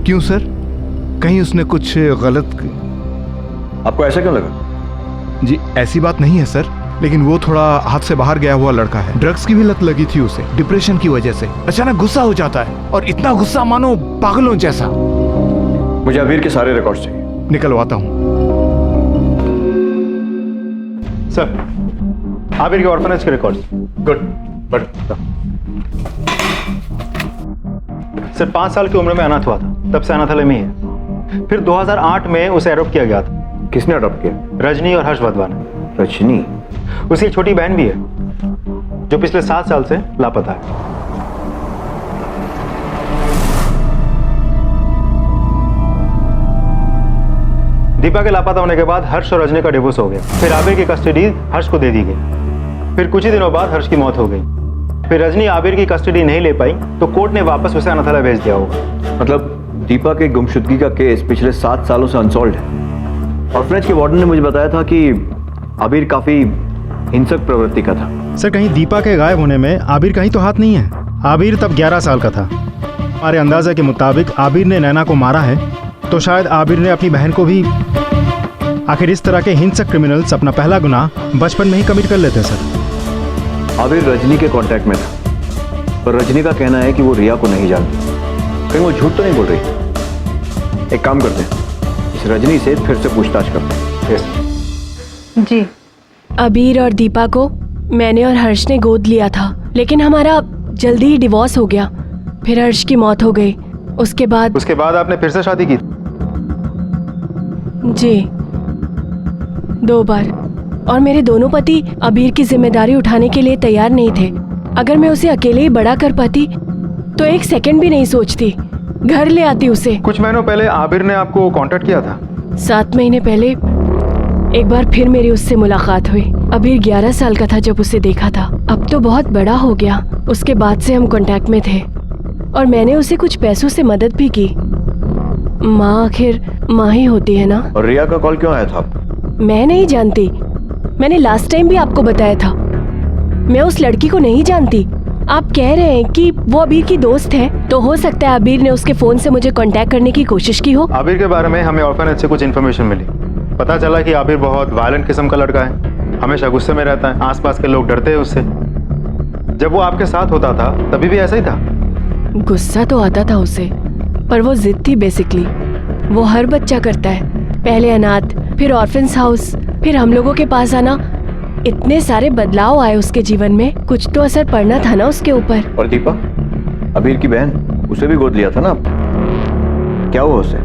W: क्यों सर, कहीं उसने कुछ गलत?
U: आपको ऐसा क्यों लगा?
W: जी ऐसी बात नहीं है सर, लेकिन वो थोड़ा हाथ से बाहर गया हुआ लड़का है। ड्रग्स की भी लत लगी थी उसे, डिप्रेशन की वजह से। अचानक गुस्सा हो जाता है, और इतना गुस्सा मानो पागलों जैसा।
U: मुझे अबीर के सारे रिकॉर्ड्स चाहिए।
W: निकलवाता हूँ
S: सर। आबिर के ऑर्फनेज के रिकॉर्ड्स। गुड, बट सर 5 साल की उम्र में अनाथ हुआ था, तब से अनाथालय में ही है। फिर 2008 में उसे अडॉप्ट किया गया था।
U: किसने अडॉप्ट किया?
S: रजनी और हर्षवर्धन ने।
U: रजनी?
S: उसकी एक छोटी बहन भी है जो पिछले 7 साल से लापता है। दीपा के लापता होने के बाद हर्ष और रजनी का डिवोर्स हो गया। फिर आबिर की कस्टडी हर्ष को दे दी गई। फिर कुछ ही दिनों बाद हर्ष की मौत हो गई। फिर रजनी आबिर की कस्टडी नहीं ले पाई तो कोर्ट ने वापस उसे अनाथालय भेज दिया होगा।
U: मतलब दीपा के गुमशुदगी का केस पिछले 7 सालों से अनसॉल्व्ड है। ऑर्फनेज के वार्डन ने मुझे बताया था कि आबिर काफी हिंसक प्रवृत्ति का था।
S: सर कहीं दीपा के गायब होने में आबिर का ही तो हाथ नहीं है। आबिर तब 11 साल का था। हमारे अंदाजा के मुताबिक आबिर ने नैना को मारा है, तो शायद आबिर ने अपनी बहन को भी। आखिर इस तरह के हिंसक क्रिमिनल्स अपना पहला गुनाह बचपन में ही कमिट कर लेते हैं सर।
U: आबिर रजनी के कांटेक्ट में था, पर रजनी का कहना है कि वो रिया को नहीं जानती। कहीं वो झूठ तो नहीं बोल रही? एक काम करते हैं, इस रजनी से फिर से पूछताछ करते हैं। यस
M: जी।
J: अबीर और दीपा को मैंने और हर्ष ने गोद लिया था, लेकिन हमारा जल्दी ही डिवोर्स हो गया। फिर हर्ष की मौत हो गई। उसके बाद
S: आपने फिर से शादी की?
J: जी, 2 बार। और मेरे दोनों पति अबीर की जिम्मेदारी उठाने के लिए तैयार नहीं थे। अगर मैं उसे अकेले ही बड़ा कर पाती तो 1 सेकंड भी नहीं सोचती, घर ले आती उसे।
S: कुछ महीनों पहले आबिर ने आपको कांटेक्ट किया था?
J: 7 महीने पहले एक बार फिर मेरी उससे मुलाकात हुई। अबीर 11 साल का था जब उसे देखा था। अब तो बहुत बड़ा हो गया। उसके बाद से हम कांटेक्ट में थे और मैंने उसे कुछ पैसों से मदद भी की। माँ आखिर माँ ही होती है ना।
U: और रिया का कॉल क्यों आया था?
J: मैं नहीं जानती। मैंने लास्ट टाइम भी आपको बताया था, मैं उस लड़की को नहीं जानती। आप कह रहे हैं कि वो अबीर की दोस्त है, तो हो सकता है अबीर ने उसके फोन से मुझे कांटेक्ट करने की कोशिश की हो।
S: आबिर के बारे में हमें ऑर्फनेज से कुछ इन्फॉर्मेशन मिली। पता चला कि आबिर बहुत वायलेंट किस्म का लड़का है, हमेशा गुस्से में रहता है, आसपास के लोग डरते हैं उससे। जब वो आपके साथ होता था तभी भी ऐसा ही था?
J: गुस्सा तो आता था उसे, पर वो जिद थी बेसिकली। वो हर बच्चा करता है, पहले अनाथ, फिर ऑर्फन्स हाउस, फिर हम लोगों के पास आना। इतने सारे बदलाव आए उसके जीवन में, कुछ तो असर पड़ना था ना उसके ऊपर।
U: और दीपा, अबीर की बहन, उसे भी गोद लिया था ना? क्या हुआ उसे?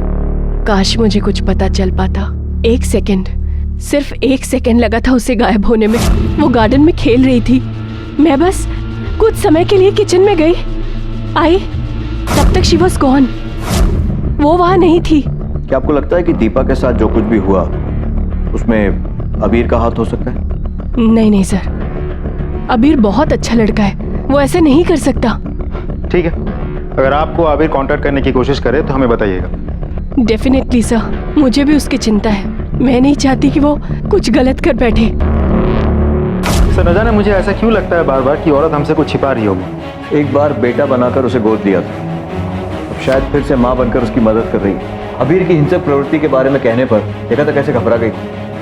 J: काश मुझे कुछ पता चल पाता। 1 सेकंड, सिर्फ 1 सेकंड लगा था उसे गायब होने में। वो गार्डन में खेल रही थी, मैं बस कुछ समय के लिए किचन में गई, आई, तब तक शी वॉज गॉन। वो वहां नहीं थी।
U: क्या आपको लगता है कि दीपा के साथ जो कुछ भी हुआ उसमें अबीर का हाथ हो सकता है?
J: नहीं सर, अबीर बहुत अच्छा लड़का है, वो ऐसे नहीं कर सकता।
S: ठीक है, अगर आपको आबिर कांटेक्ट करने की कोशिश करे तो हमें बताइएगा।
J: डेफिनेटली सर, मुझे भी उसकी चिंता है। मैं नहीं चाहती कि वो कुछ गलत कर बैठे।
S: सर, न जाने मुझे ऐसा क्यों लगता है बार बार कि औरत हमसे कुछ छिपा रही होगी।
U: एक बार बेटा बनाकर उसे गोद लिया था, अब शायद फिर से माँ बनकर उसकी मदद कर रही है। अबीर की हिंसक प्रवृत्ति के बारे में कहने पर देखा था कैसे घबरा गई।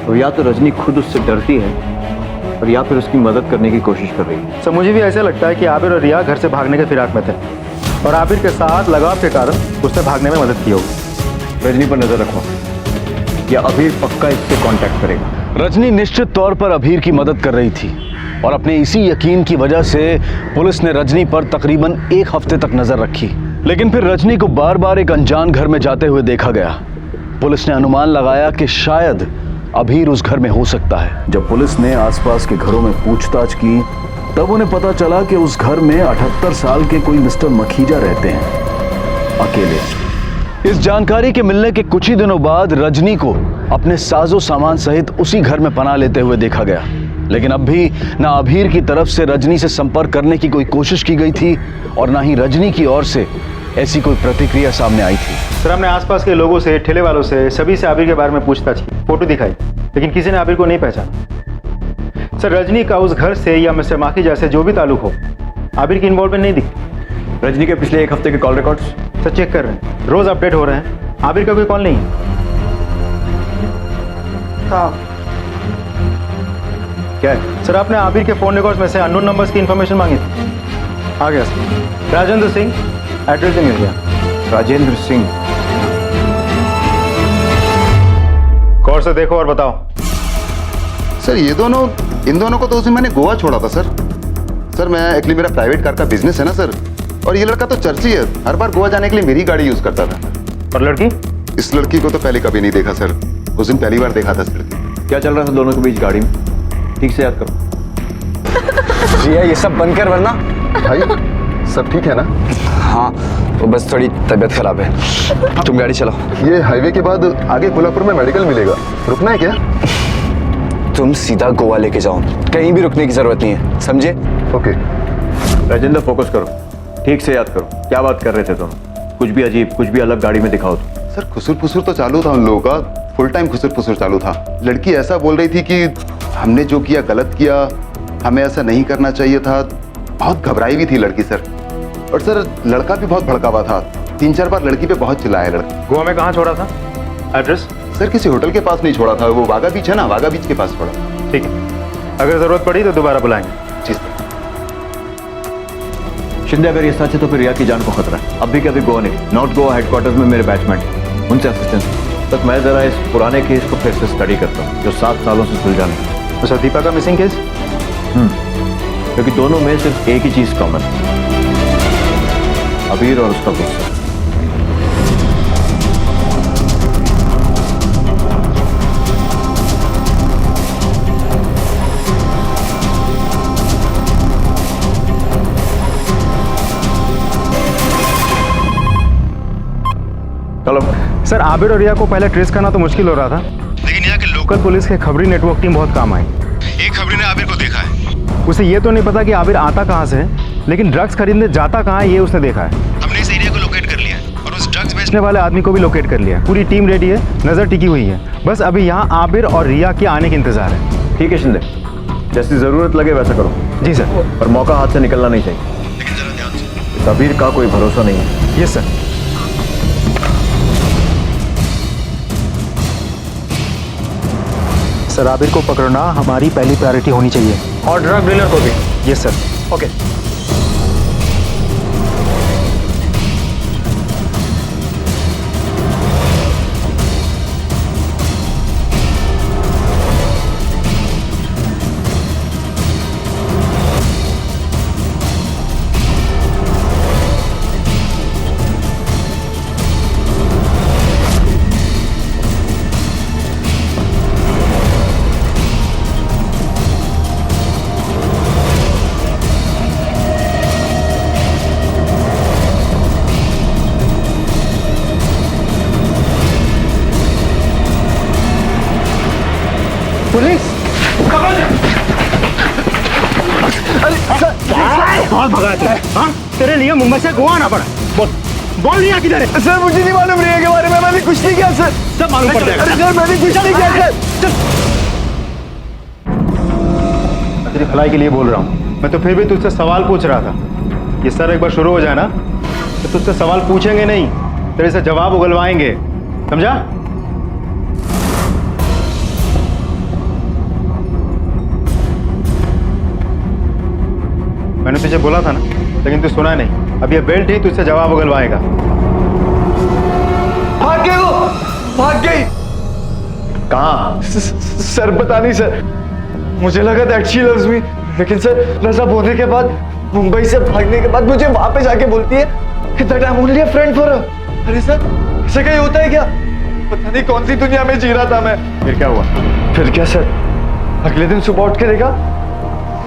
U: तो या तो रजनी खुद उससे डरती है और या फिर उसकी मदद करने की कोशिश कर रही है।
S: सर, मुझे भी ऐसा लगता है कि आबिर और रिया घर से भागने के फिराक में थे और आबिर के साथ लगाव के कारण उसने भागने में मदद की होगी।
U: रजनी पर नजर रखो, या अबीर पक्का इससे कांटेक्ट करेगा।
H: रजनी निश्चित तौर पर अबीर की मदद कर रही थी और अपने इसी यकीन की वजह से पुलिस ने रजनी पर तकरीबन 1 हफ्ते तक नजर रखी। लेकिन फिर रजनी को बार बार एक अनजान घर में जाते हुए देखा गया। पुलिस ने अनुमान लगाया कि शायद अबीर उस घर में हो सकता है। जब पुलिस ने आसपास के घरों में पूछताछ की तब उन्हें पता चला कि उस घर में 78 साल के कोई मिस्टर मखीजा रहते हैं, अकेले। इस जानकारी के मिलने के कुछ ही दिनों बाद रजनी को अपने साजो सामान सहित उसी घर में पनाह लेते हुए देखा गया। लेकिन अब भी ना अबीर की तरफ से रजनी से संपर्क करने की कोई कोशिश की गई थी और ना ही रजनी की ओर से ऐसी कोई प्रतिक्रिया सामने आई थी।
S: सर, हमने आसपास के लोगों से, ठेले वालों से, सभी से आबिर के बारे में पूछताछ की, फोटो दिखाई, लेकिन किसी ने आबिर को नहीं पहचाना। सर, रजनी का उस घर से या मिस्टर माखी जैसे जो भी ताल्लुक हो, आबिर की इन्वॉल्वमेंट नहीं दिखती।
U: रजनी के पिछले 1 हफ्ते के कॉल रिकॉर्ड्स
S: सर चेक कर रहे हैं, रोज अपडेट हो रहे हैं। आबिर का कोई कॉल नहीं है। क्या है सर? आपने आबिर के फोन रिकॉर्ड्स में से अननोन नंबर्स की इंफॉर्मेशन मांगी थी। आ गया सर। राजेंद्र सिंह, एड्रेस मिल गया।
U: राजेंद्र सिंह,
S: गौर से देखो और बताओ।
N: सर, इन दोनों को तो उस दिन मैंने गोवा छोड़ा था सर। सर, मैं एक्चुअली मेरा प्राइवेट कार का बिजनेस है ना सर, और ये लड़का तो चर्ची है, हर बार गोवा जाने के लिए मेरी गाड़ी यूज करता था।
S: और लड़की?
N: इस लड़की को तो पहले कभी नहीं देखा सर, उस दिन पहली बार देखा था सर।
U: क्या चल रहा था दोनों के बीच गाड़ी में? ठीक से याद करो।
V: रिया, ये सब बंद कर, वरना
N: भाई सब ठीक है ना?
V: हाँ, वो बस थोड़ी तबीयत खराब है। तुम गाड़ी चलाओ।
N: ये हाईवे के बाद आगे कोल्हापुर में मेडिकल मिलेगा, रुकना है क्या?
V: तुम सीधा गोवा लेके जाओ, कहीं भी रुकने की जरूरत नहीं है, समझे?
N: ओके।
U: राजेंद्र, फोकस करो, ठीक से याद करो, क्या बात कर रहे थे तुम? कुछ भी अजीब, कुछ भी अलग गाड़ी में दिखाओ तो।
N: सर, खुसुर फुसुर तो चालू था उन लोगों का, फुल टाइम खुसुर फुसुर चालू था। लड़की ऐसा बोल रही थी कि हमने जो किया गलत किया, हमें ऐसा नहीं करना चाहिए था। बहुत घबराई हुई थी लड़की सर। और सर, लड़का भी बहुत भड़का हुआ था, 3-4 बार लड़की पे बहुत चिल्लाया लड़का।
S: गोवा में कहाँ छोड़ा था? एड्रेस?
N: सर, किसी होटल के पास नहीं छोड़ा था, वो वागा बीच है ना, वागा बीच के पास छोड़ा।
S: ठीक है, अगर जरूरत पड़ी तो दोबारा बुलाएंगे।
N: जी सर।
U: शिंदे अगर ये सच है तो फिर रिया की जान को खतरा है। अभी के अभी गोवा नहीं, नॉर्थ गोवा हेडक्वार्टर्स में मेरे बैचमेंट, उनसे असिस्टेंस तक मैं जरा इस पुराने केस को फिर से स्टडी करता हूँ जो 7 सालों से सुलझा नहीं।
S: अच्छा, दीपा का मिसिंग केस?
U: क्योंकि दोनों में सिर्फ एक ही चीज कॉमन, अबीर और उसका गुस्सा। चलो
S: सर, आबिर और रिया को पहले ट्रेस करना तो मुश्किल हो रहा था, लेकिन यहाँ के लोकल पुलिस के खबरी नेटवर्क टीम बहुत काम आई। एक खबरी ने आबिर को देखा है, उसे ये तो नहीं पता कि आबिर आता कहाँ से है, लेकिन ड्रग्स खरीदने जाता कहाँ है ये उसने देखा है। हमने इस एरिया को लोकेट कर लिया है और उस ड्रग्स बेचने वाले आदमी को भी लोकेट कर लिया है। पूरी टीम रेडी है, नजर टिकी हुई है, बस अभी यहाँ आबिर और रिया के आने के इंतजार है।
U: ठीक है शिंदे, जैसी जरूरत लगे वैसा करो।
S: जी सर।
U: पर मौका हाथ से निकलना नहीं चाहिए, लेकिन जरा ध्यान से, इस अबीर का कोई भरोसा नहीं है।
S: Yes sir. सर, आबिर को पकड़ना हमारी पहली प्रायोरिटी होनी चाहिए, और ड्रग डीलर को भी। Yes sir. ओके। पुलिस कौन भगा है? हाँ, तेरे लिए मुंबई से गोवा आना पड़ा। बोल रिया किधर है?
U: सर मुझे नहीं मालूम रिया के बारे में, मैंने कुछ नहीं किया सर।
S: सब मालूम पड़ जाएगा।
U: अरे सर मैंने कुछ नहीं किया सर।
S: तेरी भलाई के लिए बोल रहा हूँ, मैं तो फिर भी तुझसे सवाल पूछ रहा था। ये सर एक बार शुरू हो जाए ना तो तुझसे सवाल पूछेंगे नहीं, तेरे से जवाब उगलवाएंगे, समझा? मैंने तुझे बोला था ना, लेकिन तू सुना नहीं। अब ये बेल्ट ही तुझसे जवाब उगलवाएगा।
U: भाग गई वो, भाग गई। कहाँ?
S: सर पता नहीं सर, मुझे लगा दैट शी लव्स मी, लेकिन सर नशा होने के बाद, मुंबई से भागने के बाद मुझे वहां पे जाके बोलती है कि that I am only a friend for her. अरे सर, ऐसा कहीं होता है क्या? पता नहीं कौन सी दुनिया में जी रहा था मैं।
U: फिर क्या हुआ?
S: फिर क्या सर, अगले दिन सुबह उठ के देखा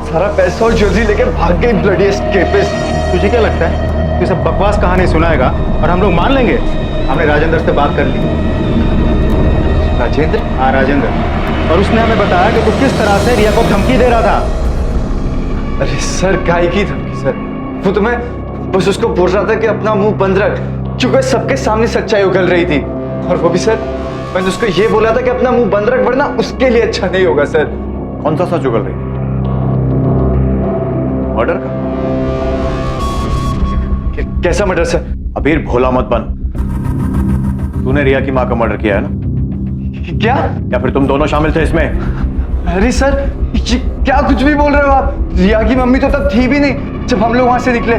S: सारा पैसा और ज्वेलरी लेके भाग गई ब्लडी एस्केपिस्ट। तुझे क्या लगता है तू सब बकवास कहानी सुनाएगा और हम लोग मान लेंगे? हमने राजेंद्र से बात कर ली।
U: राजेंद्र?
S: हाँ राजेंद्र, और उसने हमें बताया कि तू किस तरह से रिया को धमकी दे रहा था।
I: अरे सर, काय की धमकी सर? वो तो मैं बस उसको बोल रहा था कि अपना मुंह बंद रख, क्योंकि सबके सामने सच्चाई उगल रही थी। और वो भी सर, मैंने उसको ये बोला था कि अपना मुंह बंद रख, वरना उसके लिए अच्छा नहीं होगा सर।
U: कौन सा सच उगल रही थी? मर्डर का?
I: कैसा मर्डर सर?
U: अबीर भोला मत बन, तूने रिया की माँ का मर्डर किया है ना?
I: क्या?
U: या फिर तुम दोनों शामिल थे इसमें?
I: अरे सर, ये क्या कुछ भी बोल रहे हो आप? रिया की मम्मी तो तब थी भी नहीं जब हम लोग वहां से निकले।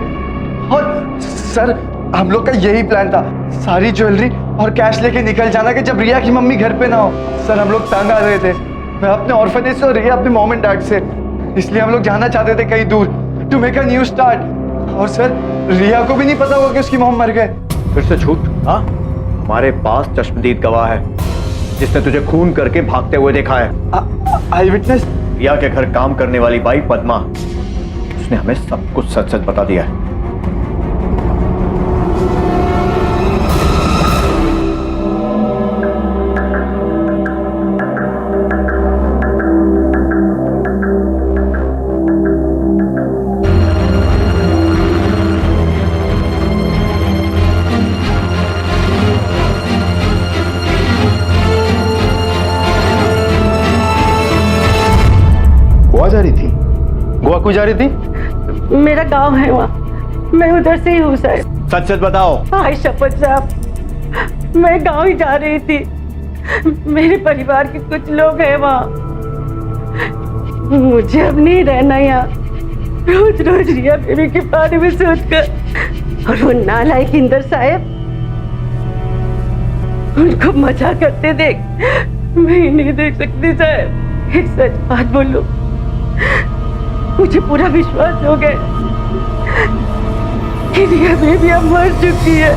I: और सर, हम लोग का यही प्लान था, सारी ज्वेलरी और कैश लेके निकल जाना कि जब रिया की मम्मी घर पे ना हो। सर हम लोग तंग आ रहे थे, मैं अपने ऑर्फनेज से और रिया अपने मॉम एंड डैड से, इसलिए हम लोग जाना चाहते थे कहीं दूर, to make a new start. और सर, रिया को भी नहीं पता होगा कि उसकी मॉम मर गए।
U: फिर से झूठ? हाँ, हमारे पास चश्मदीद गवाह है जिसने तुझे खून करके भागते हुए देखा है।
I: आई विटनेस?
U: रिया के घर काम करने वाली बाई पद्मा, उसने हमें सब कुछ सच सच बता दिया है।
S: जा रही थी? गोवा क्यों जा रही थी?
T: मेरा गांव है वहाँ, मैं उधर से ही हूँ सर।
U: सच सच बताओ।
T: हाय शपथ साहब, मैं गांव ही जा रही थी। मेरे परिवार के कुछ लोग हैं वहाँ, मुझे अब नहीं रहना यहाँ। रोज रोज रिया बेबी के बारे में सोचकर और वो नालायक इंदर साहब उनको मजा करते देख मैं ही नहीं देख सकती साहब। एक सच बात बोलूं, मुझे पूरा विश्वास हो गया कि रिया बेबी अब मर चुकी है।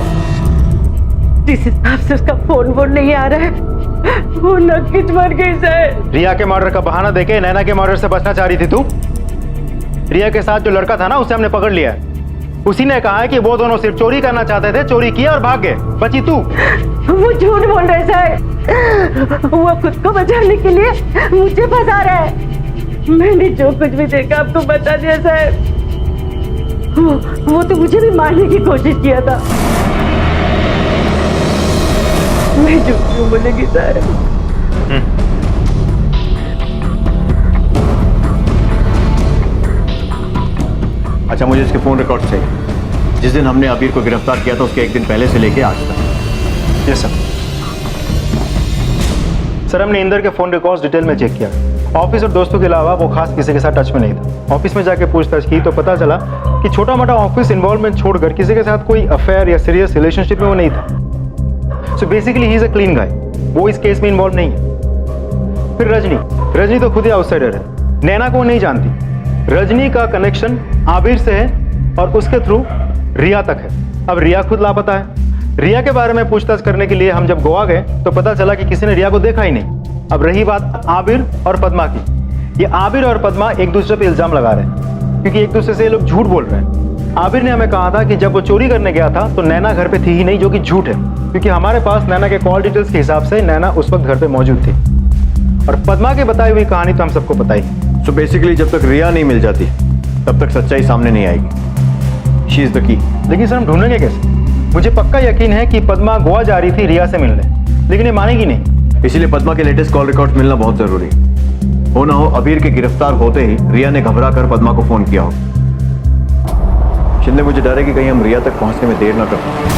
T: जिस हिसाब से उसका फोन नहीं आ रहा है वो नक्कीच मर गई साहब।
S: रिया के मर्डर का बहाना देके नैना के मर्डर से बचना चाह रही थी तू? रिया के साथ जो लड़का था ना उसे हमने पकड़ लिया है। उसी ने कहा है कि वो दोनों सिर्फ चोरी करना चाहते थे, चोरी किया और भाग गए। बची तू।
T: वो झूठ बोल रहे साहब, वो खुद को बचाने के लिए मुझे फंसा रहा है। मैंने जो कुछ भी देखा आपको बता दिया साहब। वो तो मुझे भी मारने की कोशिश किया था। मैं झूठ क्यों बोलेगी साहब?
U: अच्छा, मुझे इसके फोन रिकॉर्ड चाहिए। जिस दिन हमने अबीर को गिरफ्तार किया था उसके एक दिन पहले से लेके आज तक।
S: Yes sir. सर, हमने इंदर के फोन रिकॉर्ड्स डिटेल में चेक किया। ऑफिस और दोस्तों के अलावा वो खास किसी के साथ टच में नहीं था। ऑफिस में जाके पूछताछ की तो पता चला कि छोटा मोटा ऑफिस इन्वॉल्वमेंट छोड़कर किसी के साथ कोई अफेयर या सीरियस रिलेशनशिप में वो नहीं था। So basically he is a clean guy. वो इस केस में इन्वॉल्व नहीं है। फिर रजनी तो खुद ही आउटसाइडर है। नैना को नहीं जानती। रजनी का कनेक्शन आबिर से है और उसके थ्रू रिया तक है। अब रिया खुद लापता है। रिया के बारे में पूछताछ करने के लिए हम जब गोवा गए तो पता चला कि किसी ने रिया को देखा ही नहीं। अब रही बात आबिर और पद्मा की। ये आबिर और पद्मा एक दूसरे पे इल्जाम लगा रहे हैं क्योंकि एक दूसरे से ये लोग झूठ बोल रहे हैं। आबिर ने हमें कहा था कि जब वो चोरी करने गया था तो नैना घर पे थी ही नहीं, जो कि झूठ है क्योंकि हमारे पास नैना के कॉल डिटेल्स के हिसाब से नैना उस वक्त घर पे मौजूद थी। और पद्मा की बताई हुई कहानी तो हम सबको पता ही।
U: सो बेसिकली जब तक रिया नहीं मिल जाती तब तक सच्चाई सामने नहीं आएगी। She is the key.
S: लेकिन सर हम ढूंढेंगे कैसे? मुझे पक्का यकीन है कि पद्मा गोवा जा रही थी रिया से मिलने, लेकिन ये मानेगी नहीं।
U: इसीलिए पद्मा के लेटेस्ट कॉल रिकॉर्ड्स मिलना बहुत जरूरी है। हो ना हो अबीर के गिरफ्तार होते ही रिया ने घबरा कर पद्मा को फोन किया हो। शिंदे, मुझे डर है कि कहीं हम रिया तक पहुंचने में देर ना कर पाए।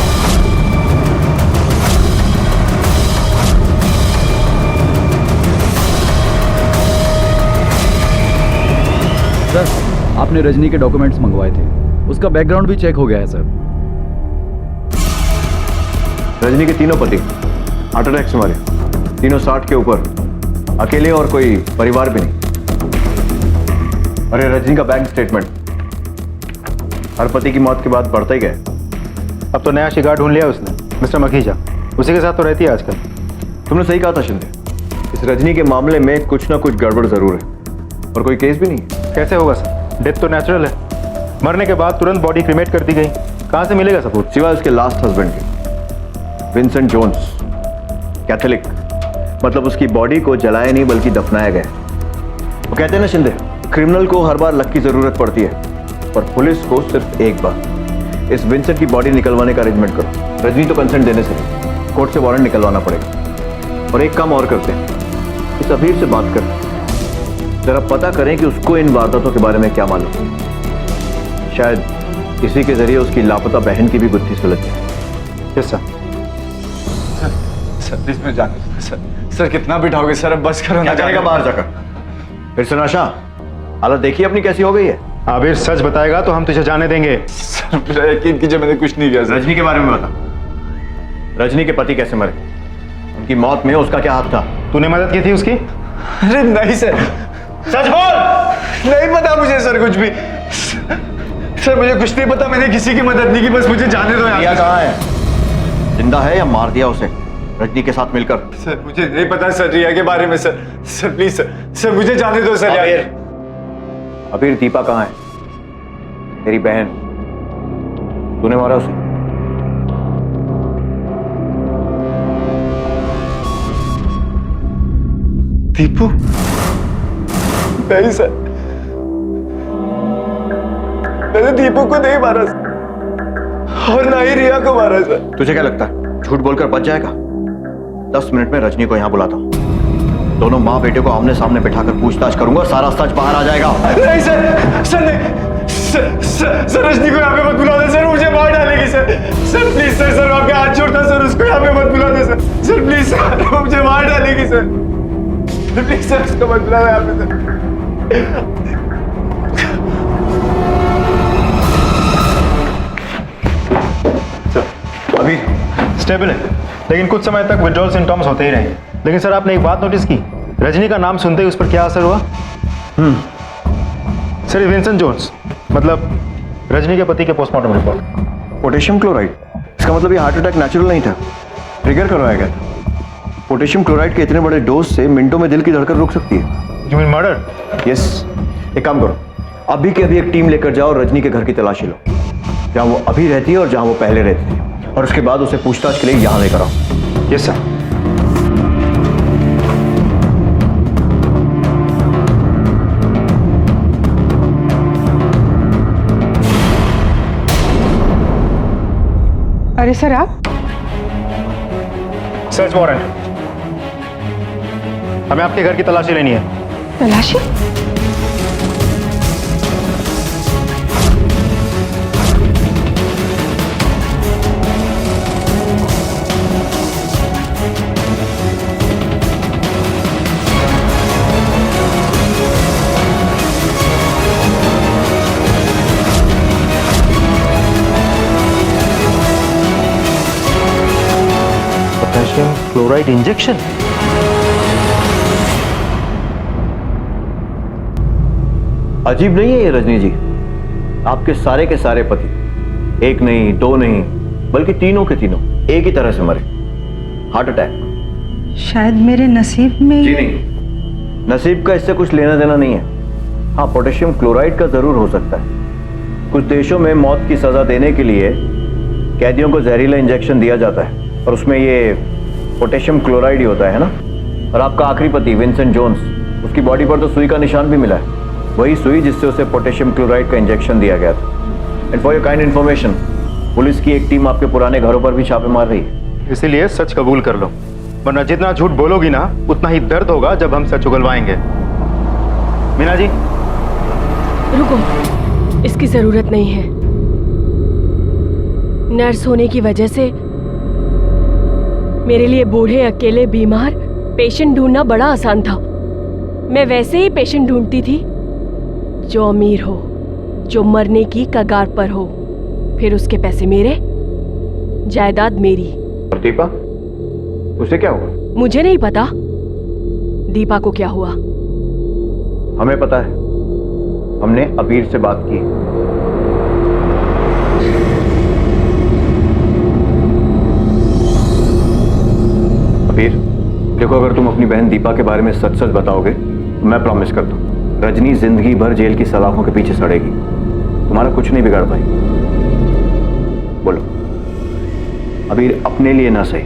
O: सर, आपने रजनी के डॉक्यूमेंट्स मंगवाए थे, उसका बैकग्राउंड भी चेक हो गया है सर।
U: रजनी के तीनों पति हार्ट अटैक से मरे, तीनों 60 के ऊपर, अकेले और कोई परिवार भी नहीं। अरे रजनी का बैंक स्टेटमेंट हर पति की मौत के बाद बढ़ता ही गया।
S: अब तो नया शिकार ढूंढ लिया उसने, मिस्टर मखीजा। उसी के साथ तो रहती है आजकल।
U: तुमने सही कहा था शिंदे, इस रजनी के मामले में कुछ ना कुछ गड़बड़ जरूर है और कोई केस भी नहीं है।
S: कैसे होगा सर? डेथ तो नेचुरल है। मरने के बाद तुरंत बॉडी क्रिमेट कर दी गई। कहां से मिलेगा सबूत?
U: सिवाय उसके लास्ट हस्बैंड के, विंसेंट जोन्स, कैथोलिक। मतलब उसकी बॉडी को जलाया नहीं बल्कि दफनाया गया। वो कहते हैं ना शिंदे, क्रिमिनल को हर बार लक की जरूरत पड़ती है पर पुलिस को सिर्फ एक बार। इस विंसेंट की बॉडी निकलवाने का अरेंजमेंट करो। रजनी तो कंसेंट देने से नहीं, कोर्ट से वारंट निकलवाना पड़ेगा। और एक काम और करते हैं, इस अबीर से बात करते हैं, जरा पता करें कि उसको इन वारदातों के बारे में क्या मालूम। शायद इसी के जरिए उसकी लापता बहन की भी गुत्थी सुलझ जाए।
S: Yes sir.
I: सर प्लीज मैं जान सर कितना बिठाओगे सर? अब बस करो ना।
U: जाएगा बाहर जाकर फिर से नशा। हालत देखिए अपनी कैसी हो गई है।
S: आबिर सच बताएगा तो हम तुझे जाने देंगे।
I: सर यकीन कीजिए मैंने कुछ नहीं किया।
U: रजनी के बारे में बता। रजनी के पति कैसे मरे? उनकी मौत में उसका क्या हाथ था?
S: तूने मदद की थी उसकी?
I: अरे नहीं सर।
U: सच बोल।
I: नहीं पता मुझे सर कुछ भी। सर मुझे कुछ नहीं पता, मैंने किसी की मदद नहीं की, बस मुझे जाने दो।
U: रिया कहाँ है? जिंदा है या मार दिया उसे रजनी के साथ मिलकर?
I: सर मुझे नहीं पता सर रिया के बारे में। सर प्लीज सर मुझे जाने दो सर।
U: अबीर दीपा कहाँ है? तेरी बहन। तूने मारा उसे?
I: दीपू? नहीं सर, मैंने दीपू को नहीं मारा सर, और ना ही रिया को मारा सर।
U: तुझे क्या लगता है झूठ बोलकर बच जाएगा? 10 मिनट में रजनी को यहां बुलाता हूं। दोनों माँ बेटे को आमने सामने बिठाकर पूछताछ करूंगा, सारा सच बाहर आ जाएगा।
I: नहीं सर नहीं। सर रजनी को यहाँ पे मत बुला दे सर, मुझे मार डालेगी सर। सर प्लीज सर आपके हाथ छोड़ता सर, उसको यहाँ पे मत बुला दे सर प्लीज सर, मुझे मार डालेगी सर। प्लीज सर उसको मत बुला दे यहाँ पे सर।
S: अभी स्टेबल है, लेकिन कुछ समय तक विड्रॉल सिम्टम्स होते ही रहे। लेकिन सर आपने एक बात नोटिस की, रजनी का नाम सुनते ही उस पर क्या असर हुआ? सर विंसेंट जोन्स, मतलब रजनी के पति के पोस्टमार्टम रिपोर्ट।
U: पोटेशियम क्लोराइड, इसका मतलब ये हार्ट अटैक नेचुरल नहीं था, ट्रिगर करवाया गया था। पोटेशियम क्लोराइड के इतने बड़े डोज से मिनटों में दिल की धड़कन रुक सकती है।
S: You mean murder?
U: यस। एक काम करो, अभी के अभी एक टीम लेकर जाओ और रजनी के घर की तलाशी लो, जहां वो अभी रहती है और जहां वो पहले रहती थी, और उसके बाद उसे पूछताछ के लिए यहां लेकर आओ।
S: Yes sir.
M: अरे सर आप?
S: सर्च वारंट, हमें आपके घर की तलाशी लेनी है।
M: तलाशी?
S: Potassium chloride injection?
U: अजीब नहीं है ये रजनी जी? आपके सारे के सारे पति, एक नहीं दो नहीं बल्कि तीनों के तीनों एक ही तरह से मरे, हार्ट अटैक।
M: शायद मेरे नसीब में
U: जी नहीं, नसीब का इससे कुछ लेना देना नहीं है। हाँ, पोटेशियम क्लोराइड का जरूर हो सकता है। कुछ देशों में मौत की सजा देने के लिए कैदियों को जहरीला इंजेक्शन दिया जाता है और उसमें ये पोटेशियम क्लोराइड ही होता है ना। और आपका आखिरी पति विंसेंट जोन्स, उसकी बॉडी पर तो सुई का निशान भी मिला है, वही सुई जिससे उसे पोटेशियम क्लोराइड का इंजेक्शन दिया गया था। And for your kind information, police की एक टीम आपके पुराने घरों पर भी छापे मार रही है।
S: इसीलिए सच कबूल कर लो, वरना जितना झूठ बोलोगी ना उतना ही दर्द होगा जब हम सच उगलवाएंगे। मीना जी
J: रुको, इसकी जरूरत नहीं है। नर्स होने की वजह से मेरे लिए बूढ़े अकेले बीमार पेशेंट ढूंढना बड़ा आसान था। मैं वैसे ही पेशेंट ढूंढती थी जो अमीर हो, जो मरने की कगार पर हो, फिर उसके पैसे मेरे, जायदाद मेरी।
U: और दीपा, उसे क्या हुआ?
J: मुझे नहीं पता दीपा को क्या हुआ।
U: हमें पता है, हमने अबीर से बात की। अबीर देखो, अगर तुम अपनी बहन दीपा के बारे में सच सच बताओगे तो मैं प्रॉमिस करता हूं रजनी जिंदगी भर जेल की सलाखों के पीछे सड़ेगी, तुम्हारा कुछ नहीं बिगाड़ पाई। बोलो अबीर, अपने लिए ना सही,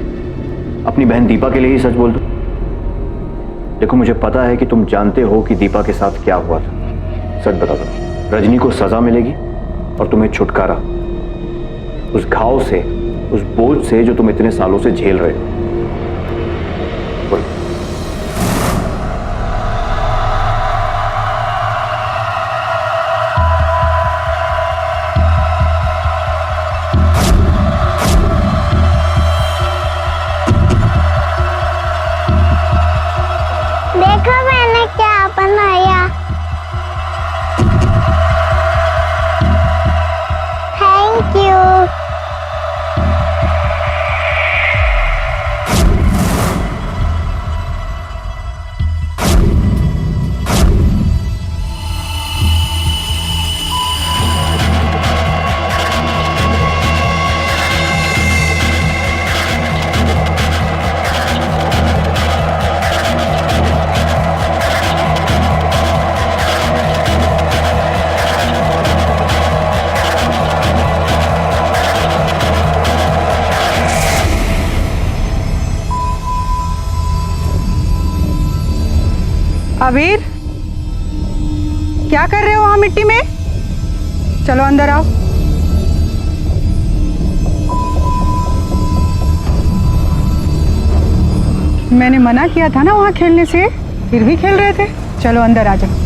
U: अपनी बहन दीपा के लिए ही सच बोल दो। देखो मुझे पता है कि तुम जानते हो कि दीपा के साथ क्या हुआ था, सच बता दो। रजनी को सजा मिलेगी और तुम्हें छुटकारा उस घाव से, उस बोझ से जो तुम इतने सालों से झेल रहे हो। बोलो।
B: देखो मैंने क्या बनाया। Thank you.
M: अबीर, क्या कर रहे हो वहां मिट्टी में? चलो अंदर आओ। मैंने मना किया था ना वहां खेलने से, फिर भी खेल रहे थे। चलो अंदर आ जाओ।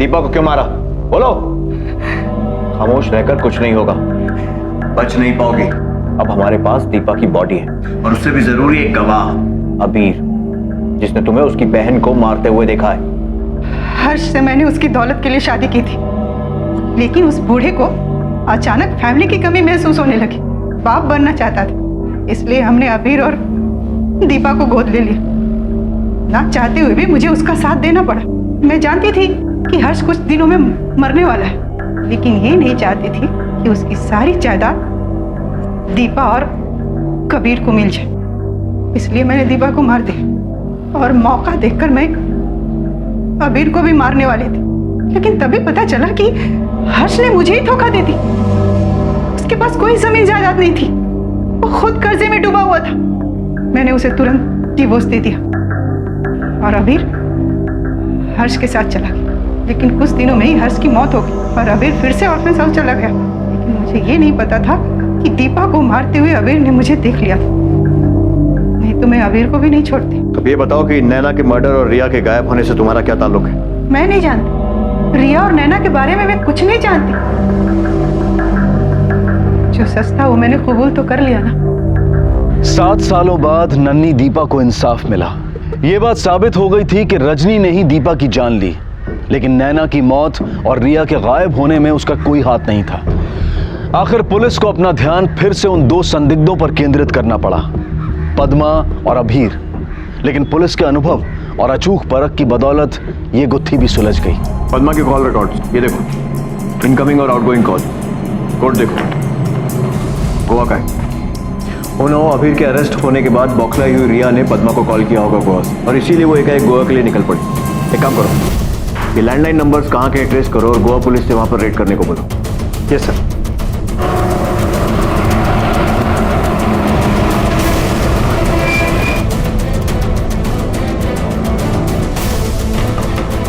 U: दीपा को क्यों मारा? बोलो। खामोश रहकर कुछ नहीं होगा, बच नहीं पाओगी। अब हमारे पास दीपा की बॉडी है और उससे भी जरूरी एक गवाह, अबीर, जिसने तुम्हें उसकी बहन को मारते हुए देखा है।
M: हर्ष से मैंने उसकी दौलत के लिए शादी की थी, लेकिन उस बूढ़े को अचानक फैमिली की कमी महसूस होने लगी। बाप बनना चाहता था, इसलिए हमने अबीर और दीपा को गोद ले लिया। ना चाहते हुए भी मुझे उसका साथ देना पड़ा। मैं जानती थी कि हर्ष कुछ दिनों में मरने वाला है, लेकिन ये नहीं चाहती थी कि उसकी सारी जायदाद दीपा और कबीर को मिल जाए। इसलिए मैंने दीपा को मार दिया और मौका देखकर मैं अबीर को भी मारने वाली थी, लेकिन तभी पता चला कि हर्ष ने मुझे ही धोखा दे दी। उसके पास कोई जमीन जायदाद नहीं थी, वो खुद कर्जे में डूबा हुआ था। मैंने उसे तुरंत डिवोर्स दे दिया और अबीर हर्ष के साथ चला गया। लेकिन कुछ दिनों में ही हर्ष की मौत हो गई और अबीर फिर से ऑर्फेनेज हाउस चला गया। लेकिन मुझे ये नहीं पता था कि दीपा को मारते हुए अबीर ने मुझे देख लिया था, नहीं तो मैं अबीर को भी नहीं छोड़ती।
U: तो ये बताओ कि नैना के मर्डर और रिया के गायब होने से तुम्हारा क्या ताल्लुक है?
M: मैं नहीं जानती, रिया और नैना के बारे में मैं कुछ नहीं जानती। जो सच था वो मैंने कबूल तो कर लिया ना।
H: 7 सालों बाद नन्ही दीपा को इंसाफ मिला। ये बात साबित हो गई थी कि रजनी ने ही दीपा की जान ली, लेकिन नैना की मौत और रिया के गायब होने में उसका कोई हाथ नहीं था। आखिर पुलिस को अपना ध्यान फिर से उन 2 संदिग्धों पर केंद्रित करना पड़ा, पद्मा और अबीर। लेकिन पुलिस के अनुभव और अचूक परख की बदौलत ये गुत्थी भी सुलझ गई।
U: पद्मा के कॉल रिकॉर्ड्स ये देखो, इनकमिंग और आउटगोइंग कॉल कोड देखो। गोवा का है। उन्होंने अबीर के अरेस्ट होने के बाद बौखलाई हुई रिया ने पद्मा को कॉल किया होगा गोवा से, और इसीलिए वो एकाएक गोवा के लिए निकल पड़ी। एक काम करो, ये लैंडलाइन नंबर्स कहाँ के ट्रेस करो और गोवा पुलिस से वहां पर रेड करने को बोलो। Yes sir.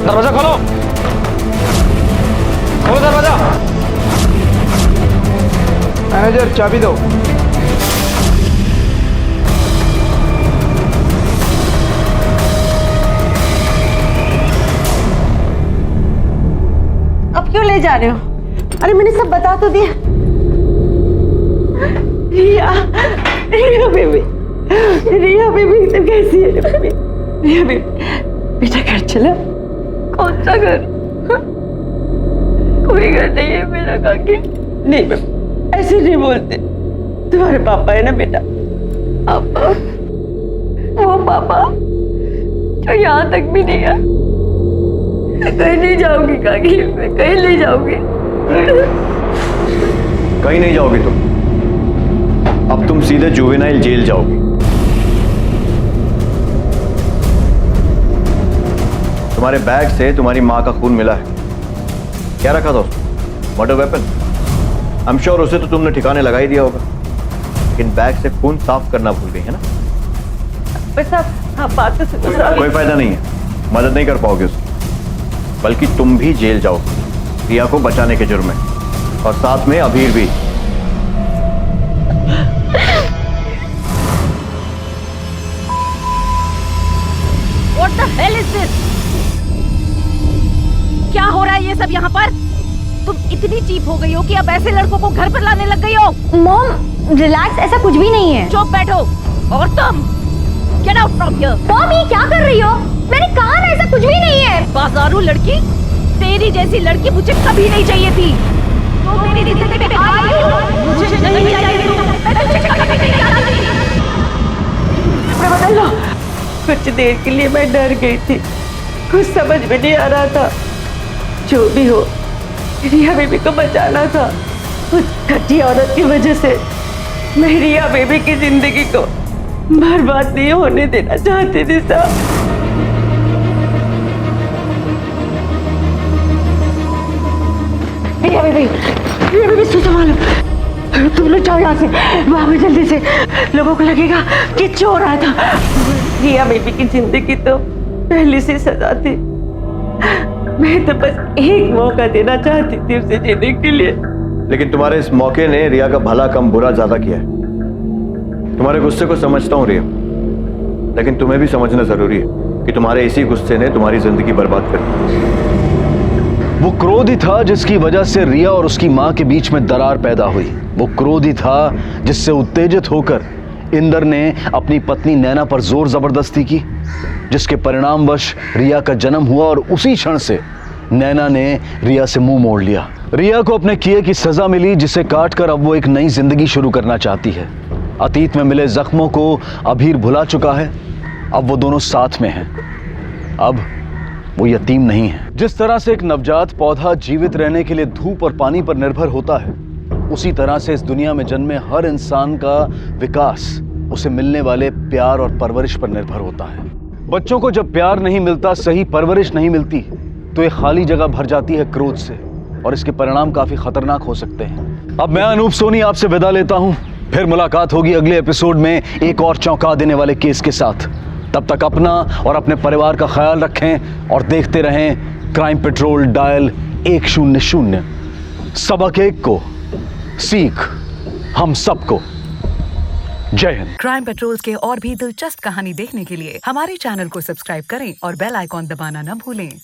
P: दरवाजा खोलो, खोलो दरवाजा। मैनेजर चाबी दो।
T: अब क्यों ले जा रहे हो? अरे मैंने सब बता तो दिया। रिया, रिया बेबी, रिया बेबी तो कैसी है बेबी? रिया बेबी, बेटा घर चला। कौन सा घर? कोई घर नहीं है मेरा काकी। नहीं बेबी, ऐसे नहीं बोलते। तुम्हारे पापा है ना बेटा, पापा, वो पापा जो यहाँ तक भी नहीं है। कहीं नहीं जाओगी काकी, मैं कहीं नहीं जाऊंगी।
U: कहीं नहीं जाओगी तुम, अब तुम सीधे जुवेनाइल जेल जाओगी। तुम्हारे बैग से तुम्हारी माँ का खून मिला है। क्या रखा था उसमें? Murder weapon. I am sure उसे तो तुमने ठिकाने लगा ही दिया होगा, लेकिन बैग से खून साफ करना भूल गई है ना?
T: हाँ, बात तो
U: कोई फायदा नहीं है, मदद नहीं कर पाओगे उसकी, बल्कि तुम भी जेल जाओ रिया को बचाने के जुर्म में, और साथ में अबीर भी।
C: What the hell is this? क्या हो रहा है ये सब यहाँ पर? तुम इतनी चीप हो गई हो कि अब ऐसे लड़कों को घर पर लाने लग गई हो।
B: मॉम रिलैक्स, ऐसा कुछ भी नहीं है।
C: चुप बैठो। और तुम get out from here.
B: Mom ये क्या कर रही हो? मैंने कहा ना ऐसा कुछ भी नहीं है।
C: बाजारू लड़की, तेरी जैसी लड़की मुझे कभी नहीं चाहिए थी। तो मेरी जिंदगी में आई हो, मुझे नहीं चाहिए थी। मैं तुझे कभी नहीं चाहती।
T: बदल लो। कुछ देर के लिए मैं डर गई थी, कुछ समझ में नहीं आ रहा था। जो भी हो, रिया बेबी को बचाना था। उस घटी औरत की वजह से मैं रिया बेबी की जिंदगी को बर्बाद नहीं होने देना चाहती थी साहब। रिया बेबी संभालो, तुम लोग जाओ यहाँ से, भागो जल्दी से। लोगों को लगेगा कि चोर आया था। रिया बेबी की जिंदगी तो पहले से सजा थी। मैं तो बस एक मौका देना चाहती थी उसे जीने के लिए।
U: लेकिन तुम्हारे इस मौके ने रिया का भला कम बुरा ज्यादा किया है। तुम्हारे गुस्से को समझता हूँ रिया, लेकिन तुम्हें भी समझना जरूरी है कि तुम्हारे इसी गुस्से ने तुम्हारी जिंदगी बर्बाद कर दी।
H: वो क्रोध ही था जिसकी वजह से रिया और उसकी मां के बीच में दरार पैदा हुई। वो क्रोध ही था जिससे उत्तेजित होकर इंदर ने अपनी पत्नी नैना पर जोर जबरदस्ती की, जिसके परिणामवश रिया का जन्म हुआ और उसी क्षण से नैना ने रिया से मुंह मोड़ लिया। रिया को अपने किए की सजा मिली, जिसे काटकर अब वो एक नई जिंदगी शुरू करना चाहती है। अतीत में मिले जख्मों को अभीर भुला चुका है, अब वो दोनों साथ में हैं। अब वो यतीम नहीं है। जिस तरह से एक नवजात पौधा जीवित रहने के लिए धूप और पानी पर निर्भर होता है, उसी तरह से इस दुनिया में जन्मे हर इंसान का विकास उसे मिलने वाले प्यार और परवरिश पर निर्भर होता है। बच्चों को जब प्यार नहीं मिलता, सही परवरिश नहीं मिलती, तो एक खाली जगह भर जाती है क्रोध से, और इसके परिणाम काफी खतरनाक हो सकते हैं। अब मैं अनूप सोनी आपसे विदा लेता हूं। फिर मुलाकात होगी अगले एपिसोड में एक और चौंका देने वाले केस के साथ। तब तक अपना और अपने परिवार का ख्याल रखें और देखते रहें क्राइम पेट्रोल डायल 100। सबक एक को सीख हम सबको। जय हिंद।
F: क्राइम पेट्रोल के और भी दिलचस्प कहानी देखने के लिए हमारे चैनल को सब्सक्राइब करें और बेल आइकॉन दबाना न भूलें।